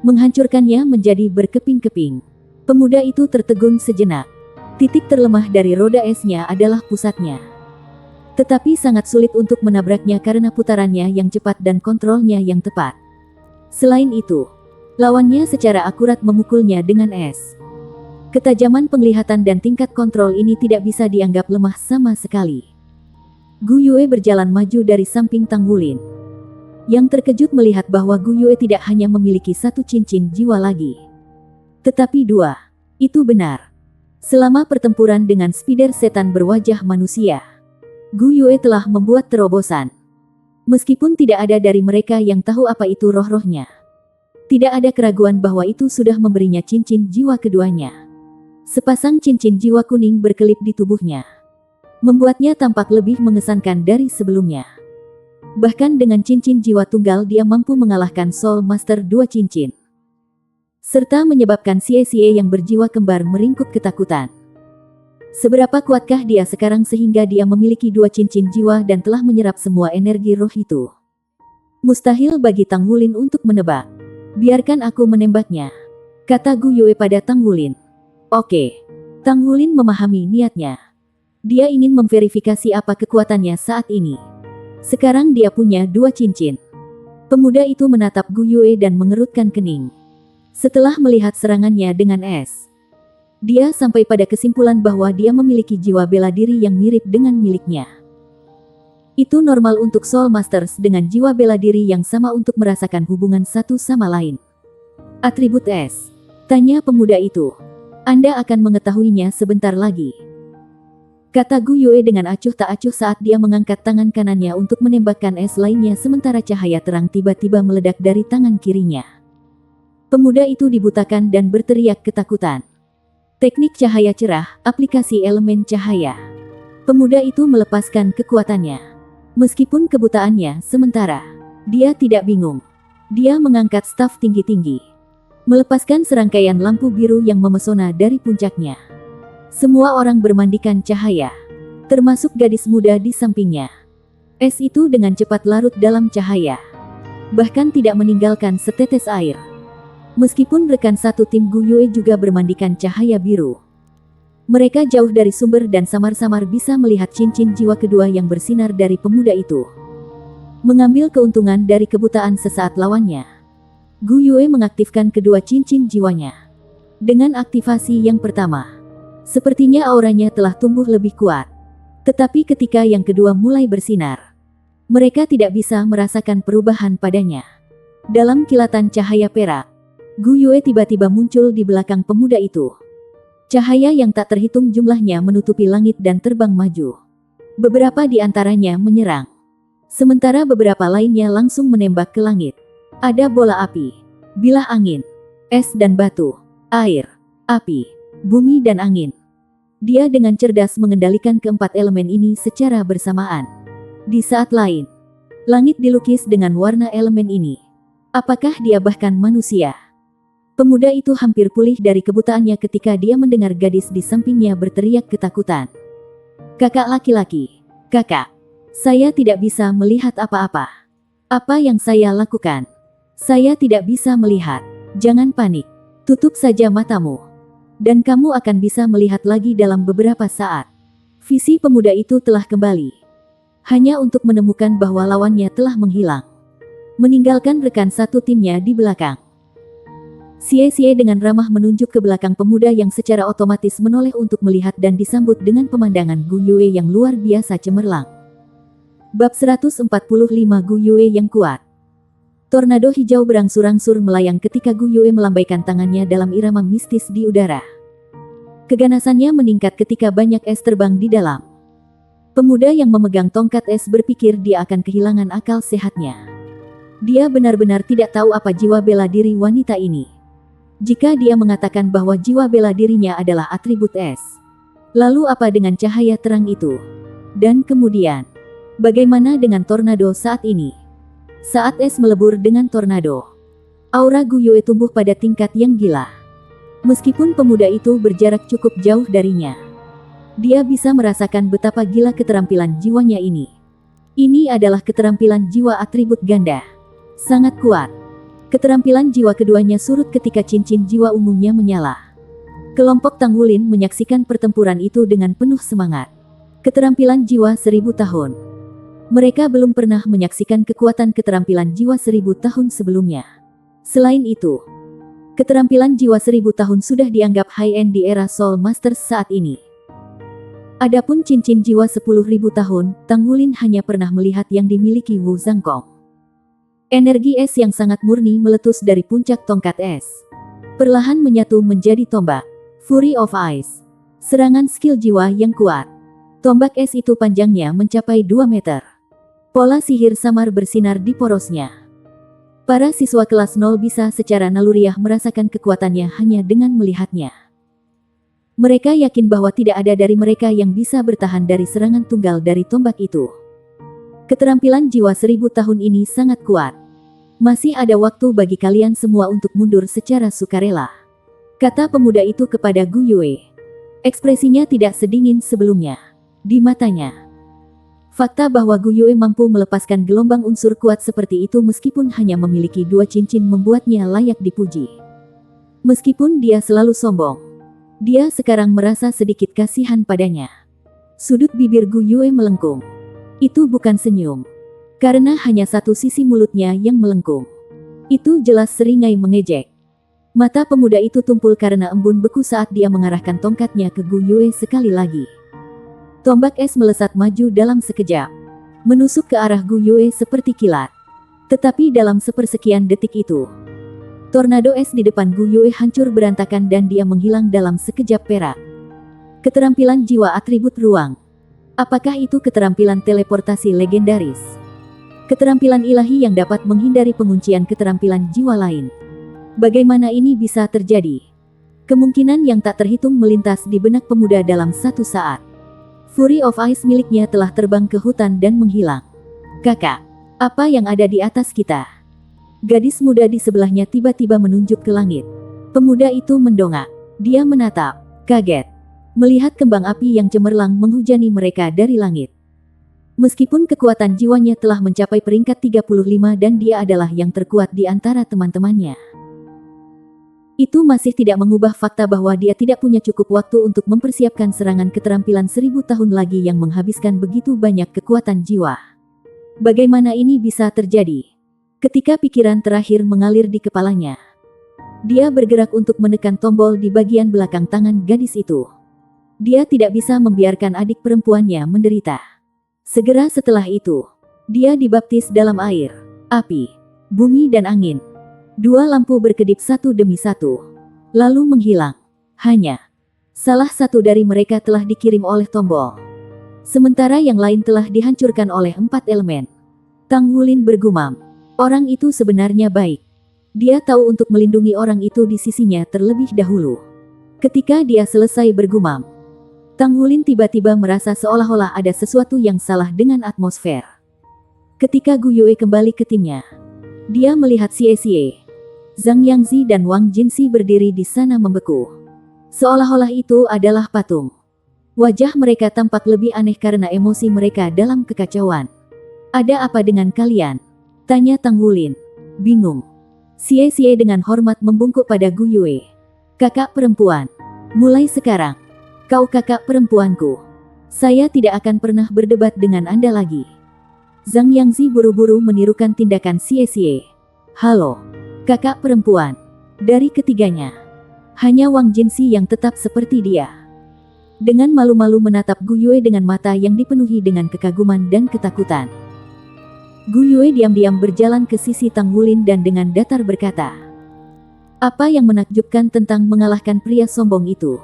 menghancurkannya menjadi berkeping-keping. Pemuda itu tertegun sejenak. Titik terlemah dari roda esnya adalah pusatnya. Tetapi sangat sulit untuk menabraknya karena putarannya yang cepat dan kontrolnya yang tepat. Selain itu, lawannya secara akurat memukulnya dengan es. Ketajaman penglihatan dan tingkat kontrol ini tidak bisa dianggap lemah sama sekali. Gu Yue berjalan maju dari samping Tang Wulin, yang terkejut melihat bahwa Gu Yue tidak hanya memiliki 1 cincin jiwa lagi, tetapi 2. Itu benar. Selama pertempuran dengan spider setan berwajah manusia, Gu Yue telah membuat terobosan. Meskipun tidak ada dari mereka yang tahu apa itu roh-rohnya, tidak ada keraguan bahwa itu sudah memberinya cincin jiwa keduanya. Sepasang cincin jiwa kuning berkelip di tubuhnya, membuatnya tampak lebih mengesankan dari sebelumnya. Bahkan dengan cincin jiwa tunggal dia mampu mengalahkan Soul Master 2 cincin, serta menyebabkan Xie yang berjiwa kembar meringkuk ketakutan. Seberapa kuatkah dia sekarang sehingga dia memiliki 2 cincin jiwa dan telah menyerap semua energi roh itu? Mustahil bagi Tang Wulin untuk menebak. Biarkan aku menembaknya, kata Gu Yue pada Tang Wulin. Oke. Tang Wulin memahami niatnya. Dia ingin memverifikasi apa kekuatannya saat ini. Sekarang dia punya 2 cincin. Pemuda itu menatap Gu Yue dan mengerutkan kening. Setelah melihat serangannya dengan es, dia sampai pada kesimpulan bahwa dia memiliki jiwa bela diri yang mirip dengan miliknya. Itu normal untuk Soul Masters dengan jiwa bela diri yang sama untuk merasakan hubungan satu sama lain. Atribut es. Tanya pemuda itu. Anda akan mengetahuinya sebentar lagi. Kata Gu Yue dengan acuh tak acuh saat dia mengangkat tangan kanannya untuk menembakkan es lainnya sementara cahaya terang tiba-tiba meledak dari tangan kirinya. Pemuda itu dibutakan dan berteriak ketakutan. Teknik cahaya cerah, aplikasi elemen cahaya. Pemuda itu melepaskan kekuatannya. Meskipun kebutaannya sementara, dia tidak bingung. Dia mengangkat staf tinggi-tinggi, melepaskan serangkaian lampu biru yang memesona dari puncaknya. Semua orang bermandikan cahaya, termasuk gadis muda di sampingnya. Es itu dengan cepat larut dalam cahaya, bahkan tidak meninggalkan setetes air. Meskipun rekan satu tim Gu Yue juga bermandikan cahaya biru, mereka jauh dari sumber dan samar-samar bisa melihat cincin jiwa kedua yang bersinar dari pemuda itu. Mengambil keuntungan dari kebutaan sesaat lawannya, Gu Yue mengaktifkan kedua cincin jiwanya. Dengan aktivasi yang pertama, sepertinya auranya telah tumbuh lebih kuat. Tetapi ketika yang kedua mulai bersinar, mereka tidak bisa merasakan perubahan padanya. Dalam kilatan cahaya perak, Gu Yue tiba-tiba muncul di belakang pemuda itu. Cahaya yang tak terhitung jumlahnya menutupi langit dan terbang maju. Beberapa di antaranya menyerang, sementara beberapa lainnya langsung menembak ke langit. Ada bola api, bilah angin, es dan batu, air, api, bumi dan angin. Dia dengan cerdas mengendalikan keempat elemen ini secara bersamaan. Di saat lain, langit dilukis dengan warna elemen ini. Apakah dia bahkan manusia? Pemuda itu hampir pulih dari kebutaannya ketika dia mendengar gadis di sampingnya berteriak ketakutan. Kakak laki-laki, kakak, saya tidak bisa melihat apa-apa. Apa yang saya lakukan? Saya tidak bisa melihat. Jangan panik. Tutup saja matamu. Dan kamu akan bisa melihat lagi dalam beberapa saat. Visi pemuda itu telah kembali. Hanya untuk menemukan bahwa lawannya telah menghilang, meninggalkan rekan satu timnya di belakang. Xie dengan ramah menunjuk ke belakang pemuda yang secara otomatis menoleh untuk melihat dan disambut dengan pemandangan Gu Yue yang luar biasa cemerlang. Bab 145 Gu Yue yang kuat. Tornado hijau berangsur-angsur melayang ketika Gu Yue melambaikan tangannya dalam irama mistis di udara. Keganasannya meningkat ketika banyak es terbang di dalam. Pemuda yang memegang tongkat es berpikir dia akan kehilangan akal sehatnya. Dia benar-benar tidak tahu apa jiwa bela diri wanita ini. Jika dia mengatakan bahwa jiwa bela dirinya adalah atribut es, lalu apa dengan cahaya terang itu? Dan kemudian, bagaimana dengan tornado saat ini? Saat es melebur dengan tornado, aura Gu Yue tumbuh pada tingkat yang gila. Meskipun pemuda itu berjarak cukup jauh darinya, dia bisa merasakan betapa gila keterampilan jiwanya ini. Ini adalah keterampilan jiwa atribut ganda. Sangat kuat. Keterampilan jiwa keduanya surut ketika cincin jiwa ungunya menyala. Kelompok Tang Wulin menyaksikan pertempuran itu dengan penuh semangat. Keterampilan jiwa 1000 tahun. Mereka belum pernah menyaksikan kekuatan keterampilan jiwa 1000 tahun sebelumnya. Selain itu, keterampilan jiwa 1000 tahun sudah dianggap high-end di era Soul Masters saat ini. Adapun cincin jiwa 10.000 tahun, Tang Wulin hanya pernah melihat yang dimiliki Wu Zhangkong. Energi es yang sangat murni meletus dari puncak tongkat es, perlahan menyatu menjadi tombak. Fury of Ice. Serangan skill jiwa yang kuat. Tombak es itu panjangnya mencapai 2 meter. Pola sihir samar bersinar di porosnya. Para siswa kelas 0 bisa secara naluriah merasakan kekuatannya hanya dengan melihatnya. Mereka yakin bahwa tidak ada dari mereka yang bisa bertahan dari serangan tunggal dari tombak itu. Keterampilan jiwa 1000 tahun ini sangat kuat. Masih ada waktu bagi kalian semua untuk mundur secara sukarela, kata pemuda itu kepada Gu Yue. Ekspresinya tidak sedingin sebelumnya. Di matanya, fakta bahwa Gu Yue mampu melepaskan gelombang unsur kuat seperti itu meskipun hanya memiliki 2 cincin membuatnya layak dipuji. Meskipun dia selalu sombong, dia sekarang merasa sedikit kasihan padanya. Sudut bibir Gu Yue melengkung. Itu bukan senyum, karena hanya satu sisi mulutnya yang melengkung. Itu jelas seringai mengejek. Mata pemuda itu tumpul karena embun beku saat dia mengarahkan tongkatnya ke Gu Yue sekali lagi. Tombak es melesat maju dalam sekejap. menusuk ke arah Gu Yue seperti kilat. Tetapi dalam sepersekian detik itu, tornado es di depan Gu Yue hancur berantakan dan dia menghilang dalam sekejap perak. Keterampilan jiwa atribut ruang. Apakah itu keterampilan teleportasi legendaris? Keterampilan ilahi yang dapat menghindari penguncian keterampilan jiwa lain. Bagaimana ini bisa terjadi? Kemungkinan yang tak terhitung melintas di benak pemuda dalam satu saat. Fury of Ice miliknya telah terbang ke hutan dan menghilang. Kakak, apa yang ada di atas kita? Gadis muda di sebelahnya tiba-tiba menunjuk ke langit. Pemuda itu mendongak. Dia menatap, kaget, melihat kembang api yang cemerlang menghujani mereka dari langit. Meskipun kekuatan jiwanya telah mencapai peringkat 35 dan dia adalah yang terkuat di antara teman-temannya, itu masih tidak mengubah fakta bahwa dia tidak punya cukup waktu untuk mempersiapkan serangan keterampilan 1000 tahun lagi yang menghabiskan begitu banyak kekuatan jiwa. Bagaimana ini bisa terjadi? Ketika pikiran terakhir mengalir di kepalanya, dia bergerak untuk menekan tombol di bagian belakang tangan gadis itu. Dia tidak bisa membiarkan adik perempuannya menderita. Segera setelah itu, dia dibaptis dalam air, api, bumi dan angin. Dua lampu berkedip satu demi satu, lalu menghilang. Hanya salah satu dari mereka telah dikirim oleh tombol, sementara yang lain telah dihancurkan oleh 4 elemen. Tang Wulin bergumam, orang itu sebenarnya baik. Dia tahu untuk melindungi orang itu di sisinya terlebih dahulu. Ketika dia selesai bergumam, Tang Wulin tiba-tiba merasa seolah-olah ada sesuatu yang salah dengan atmosfer. Ketika Gu Yue kembali ke timnya, dia melihat Xie Xie, Zhang Yangzi dan Wang Jinxi berdiri di sana membeku. Seolah-olah itu adalah patung. Wajah mereka tampak lebih aneh karena emosi mereka dalam kekacauan. Ada apa dengan kalian? Tanya Tang Wulin, bingung. Xie Xie dengan hormat membungkuk pada Gu Yue. Kakak perempuan, mulai sekarang, kau kakak perempuanku. Saya tidak akan pernah berdebat dengan Anda lagi. Zhang Yangzi buru-buru menirukan tindakan Xie Xie. Halo, kakak perempuan. Dari ketiganya, hanya Wang Jinxi yang tetap seperti dia. Dengan malu-malu menatap Gu Yue dengan mata yang dipenuhi dengan kekaguman dan ketakutan. Gu Yue diam-diam berjalan ke sisi Tang Wulin dan dengan datar berkata, apa yang menakjubkan tentang mengalahkan pria sombong itu?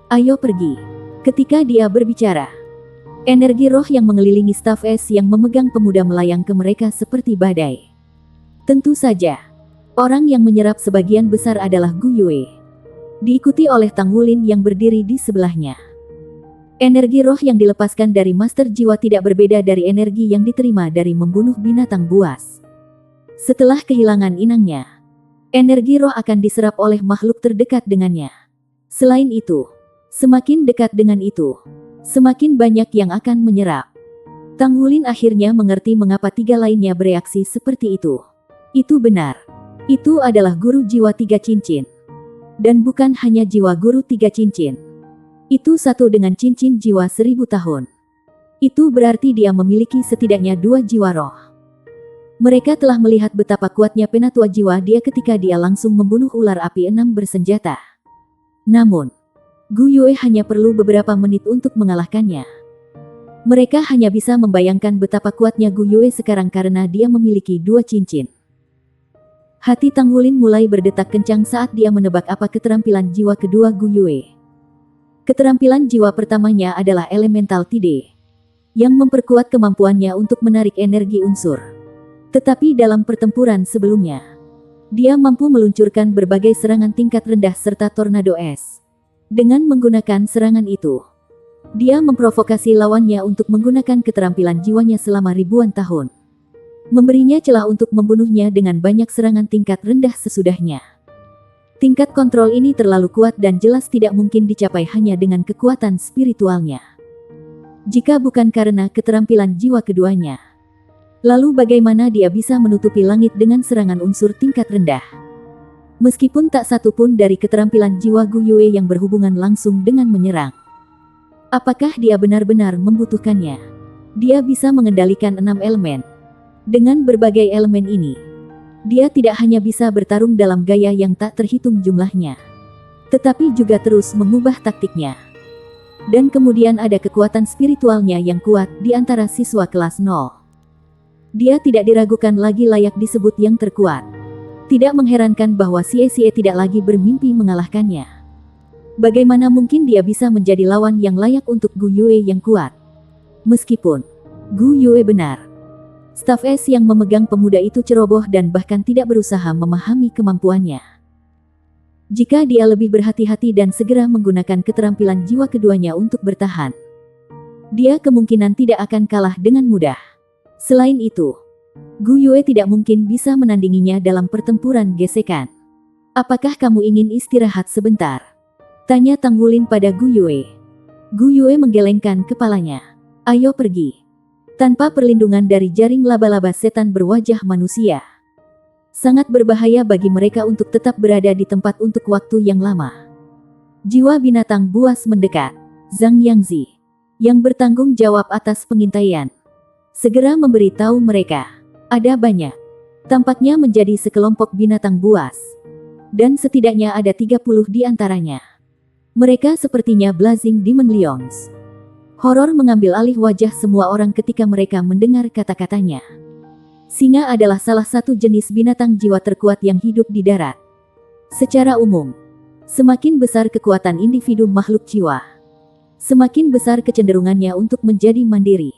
Ayo pergi. Ketika dia berbicara, energi roh yang mengelilingi staf es yang memegang pemuda melayang ke mereka seperti badai. Tentu saja, orang yang menyerap sebagian besar adalah Gu Yue, diikuti oleh Tang Wulin yang berdiri di sebelahnya. Energi roh yang dilepaskan dari Master Jiwa tidak berbeda dari energi yang diterima dari membunuh binatang buas. Setelah kehilangan inangnya, energi roh akan diserap oleh makhluk terdekat dengannya. Selain itu, semakin dekat dengan itu, semakin banyak yang akan menyerap. Tang Wulin akhirnya mengerti mengapa 3 lainnya bereaksi seperti itu. Itu benar. Itu adalah guru jiwa 3 cincin. Dan bukan hanya jiwa guru 3 cincin. Itu satu dengan cincin jiwa 1000 tahun. Itu berarti dia memiliki setidaknya 2 jiwa roh. Mereka telah melihat betapa kuatnya penatua jiwa dia ketika dia langsung membunuh ular api 6 bersenjata. Namun, Gu Yue hanya perlu beberapa menit untuk mengalahkannya. Mereka hanya bisa membayangkan betapa kuatnya Gu Yue sekarang karena dia memiliki 2 cincin. Hati Tang Wulin mulai berdetak kencang saat dia menebak apa keterampilan jiwa kedua Gu Yue. Keterampilan jiwa pertamanya adalah Elemental Tide, yang memperkuat kemampuannya untuk menarik energi unsur. Tetapi dalam pertempuran sebelumnya, dia mampu meluncurkan berbagai serangan tingkat rendah serta tornado es. Dengan menggunakan serangan itu, dia memprovokasi lawannya untuk menggunakan keterampilan jiwanya selama ribuan tahun, memberinya celah untuk membunuhnya dengan banyak serangan tingkat rendah sesudahnya. Tingkat kontrol ini terlalu kuat dan jelas tidak mungkin dicapai hanya dengan kekuatan spiritualnya. Jika bukan karena keterampilan jiwa keduanya, lalu bagaimana dia bisa menutupi langit dengan serangan unsur tingkat rendah? Meskipun tak satu pun dari keterampilan jiwa Gu Yue yang berhubungan langsung dengan menyerang. Apakah dia benar-benar membutuhkannya? Dia bisa mengendalikan 6 elemen. Dengan berbagai elemen ini, dia tidak hanya bisa bertarung dalam gaya yang tak terhitung jumlahnya, tetapi juga terus mengubah taktiknya. Dan kemudian ada kekuatan spiritualnya yang kuat di antara siswa kelas 0. Dia tidak diragukan lagi layak disebut yang terkuat. Tidak mengherankan bahwa Xie tidak lagi bermimpi mengalahkannya. Bagaimana mungkin dia bisa menjadi lawan yang layak untuk Gu Yue yang kuat? Meskipun Gu Yue benar, staf es yang memegang pemuda itu ceroboh dan bahkan tidak berusaha memahami kemampuannya. Jika dia lebih berhati-hati dan segera menggunakan keterampilan jiwa keduanya untuk bertahan, dia kemungkinan tidak akan kalah dengan mudah. Selain itu, Gu Yue tidak mungkin bisa menandinginya dalam pertempuran gesekan. Apakah kamu ingin istirahat sebentar? Tanya Tang Wulin pada Gu Yue. Gu Yue menggelengkan kepalanya. Ayo pergi. Tanpa perlindungan dari jaring laba-laba setan berwajah manusia, sangat berbahaya bagi mereka untuk tetap berada di tempat untuk waktu yang lama. Jiwa binatang buas mendekat. Zhang Yangzi, yang bertanggung jawab atas pengintaian, segera memberitahu mereka. Ada banyak. Tampaknya menjadi sekelompok binatang buas. Dan setidaknya ada 30 di antaranya. Mereka sepertinya Blazing Demon Lions. Horor mengambil alih wajah semua orang ketika mereka mendengar kata-katanya. Singa adalah salah satu jenis binatang jiwa terkuat yang hidup di darat. Secara umum, semakin besar kekuatan individu makhluk jiwa, semakin besar kecenderungannya untuk menjadi mandiri.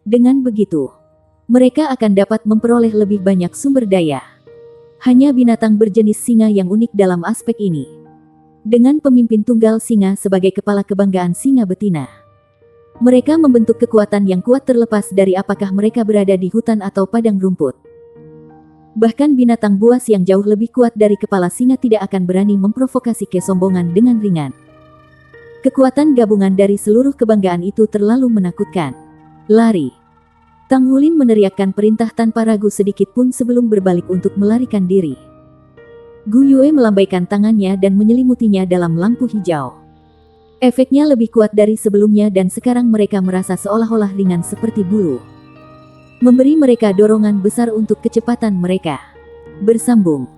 Dengan begitu, mereka akan dapat memperoleh lebih banyak sumber daya. Hanya binatang berjenis singa yang unik dalam aspek ini. Dengan pemimpin tunggal singa sebagai kepala kebanggaan singa betina, mereka membentuk kekuatan yang kuat terlepas dari apakah mereka berada di hutan atau padang rumput. Bahkan binatang buas yang jauh lebih kuat dari kepala singa tidak akan berani memprovokasi kesombongan dengan ringan. Kekuatan gabungan dari seluruh kebanggaan itu terlalu menakutkan. Lari. Tang Wulin meneriakkan perintah tanpa ragu sedikit pun sebelum berbalik untuk melarikan diri. Gu Yue melambaikan tangannya dan menyelimutinya dalam lampu hijau. Efeknya lebih kuat dari sebelumnya dan sekarang mereka merasa seolah-olah ringan seperti bulu. Memberi mereka dorongan besar untuk kecepatan mereka. Bersambung.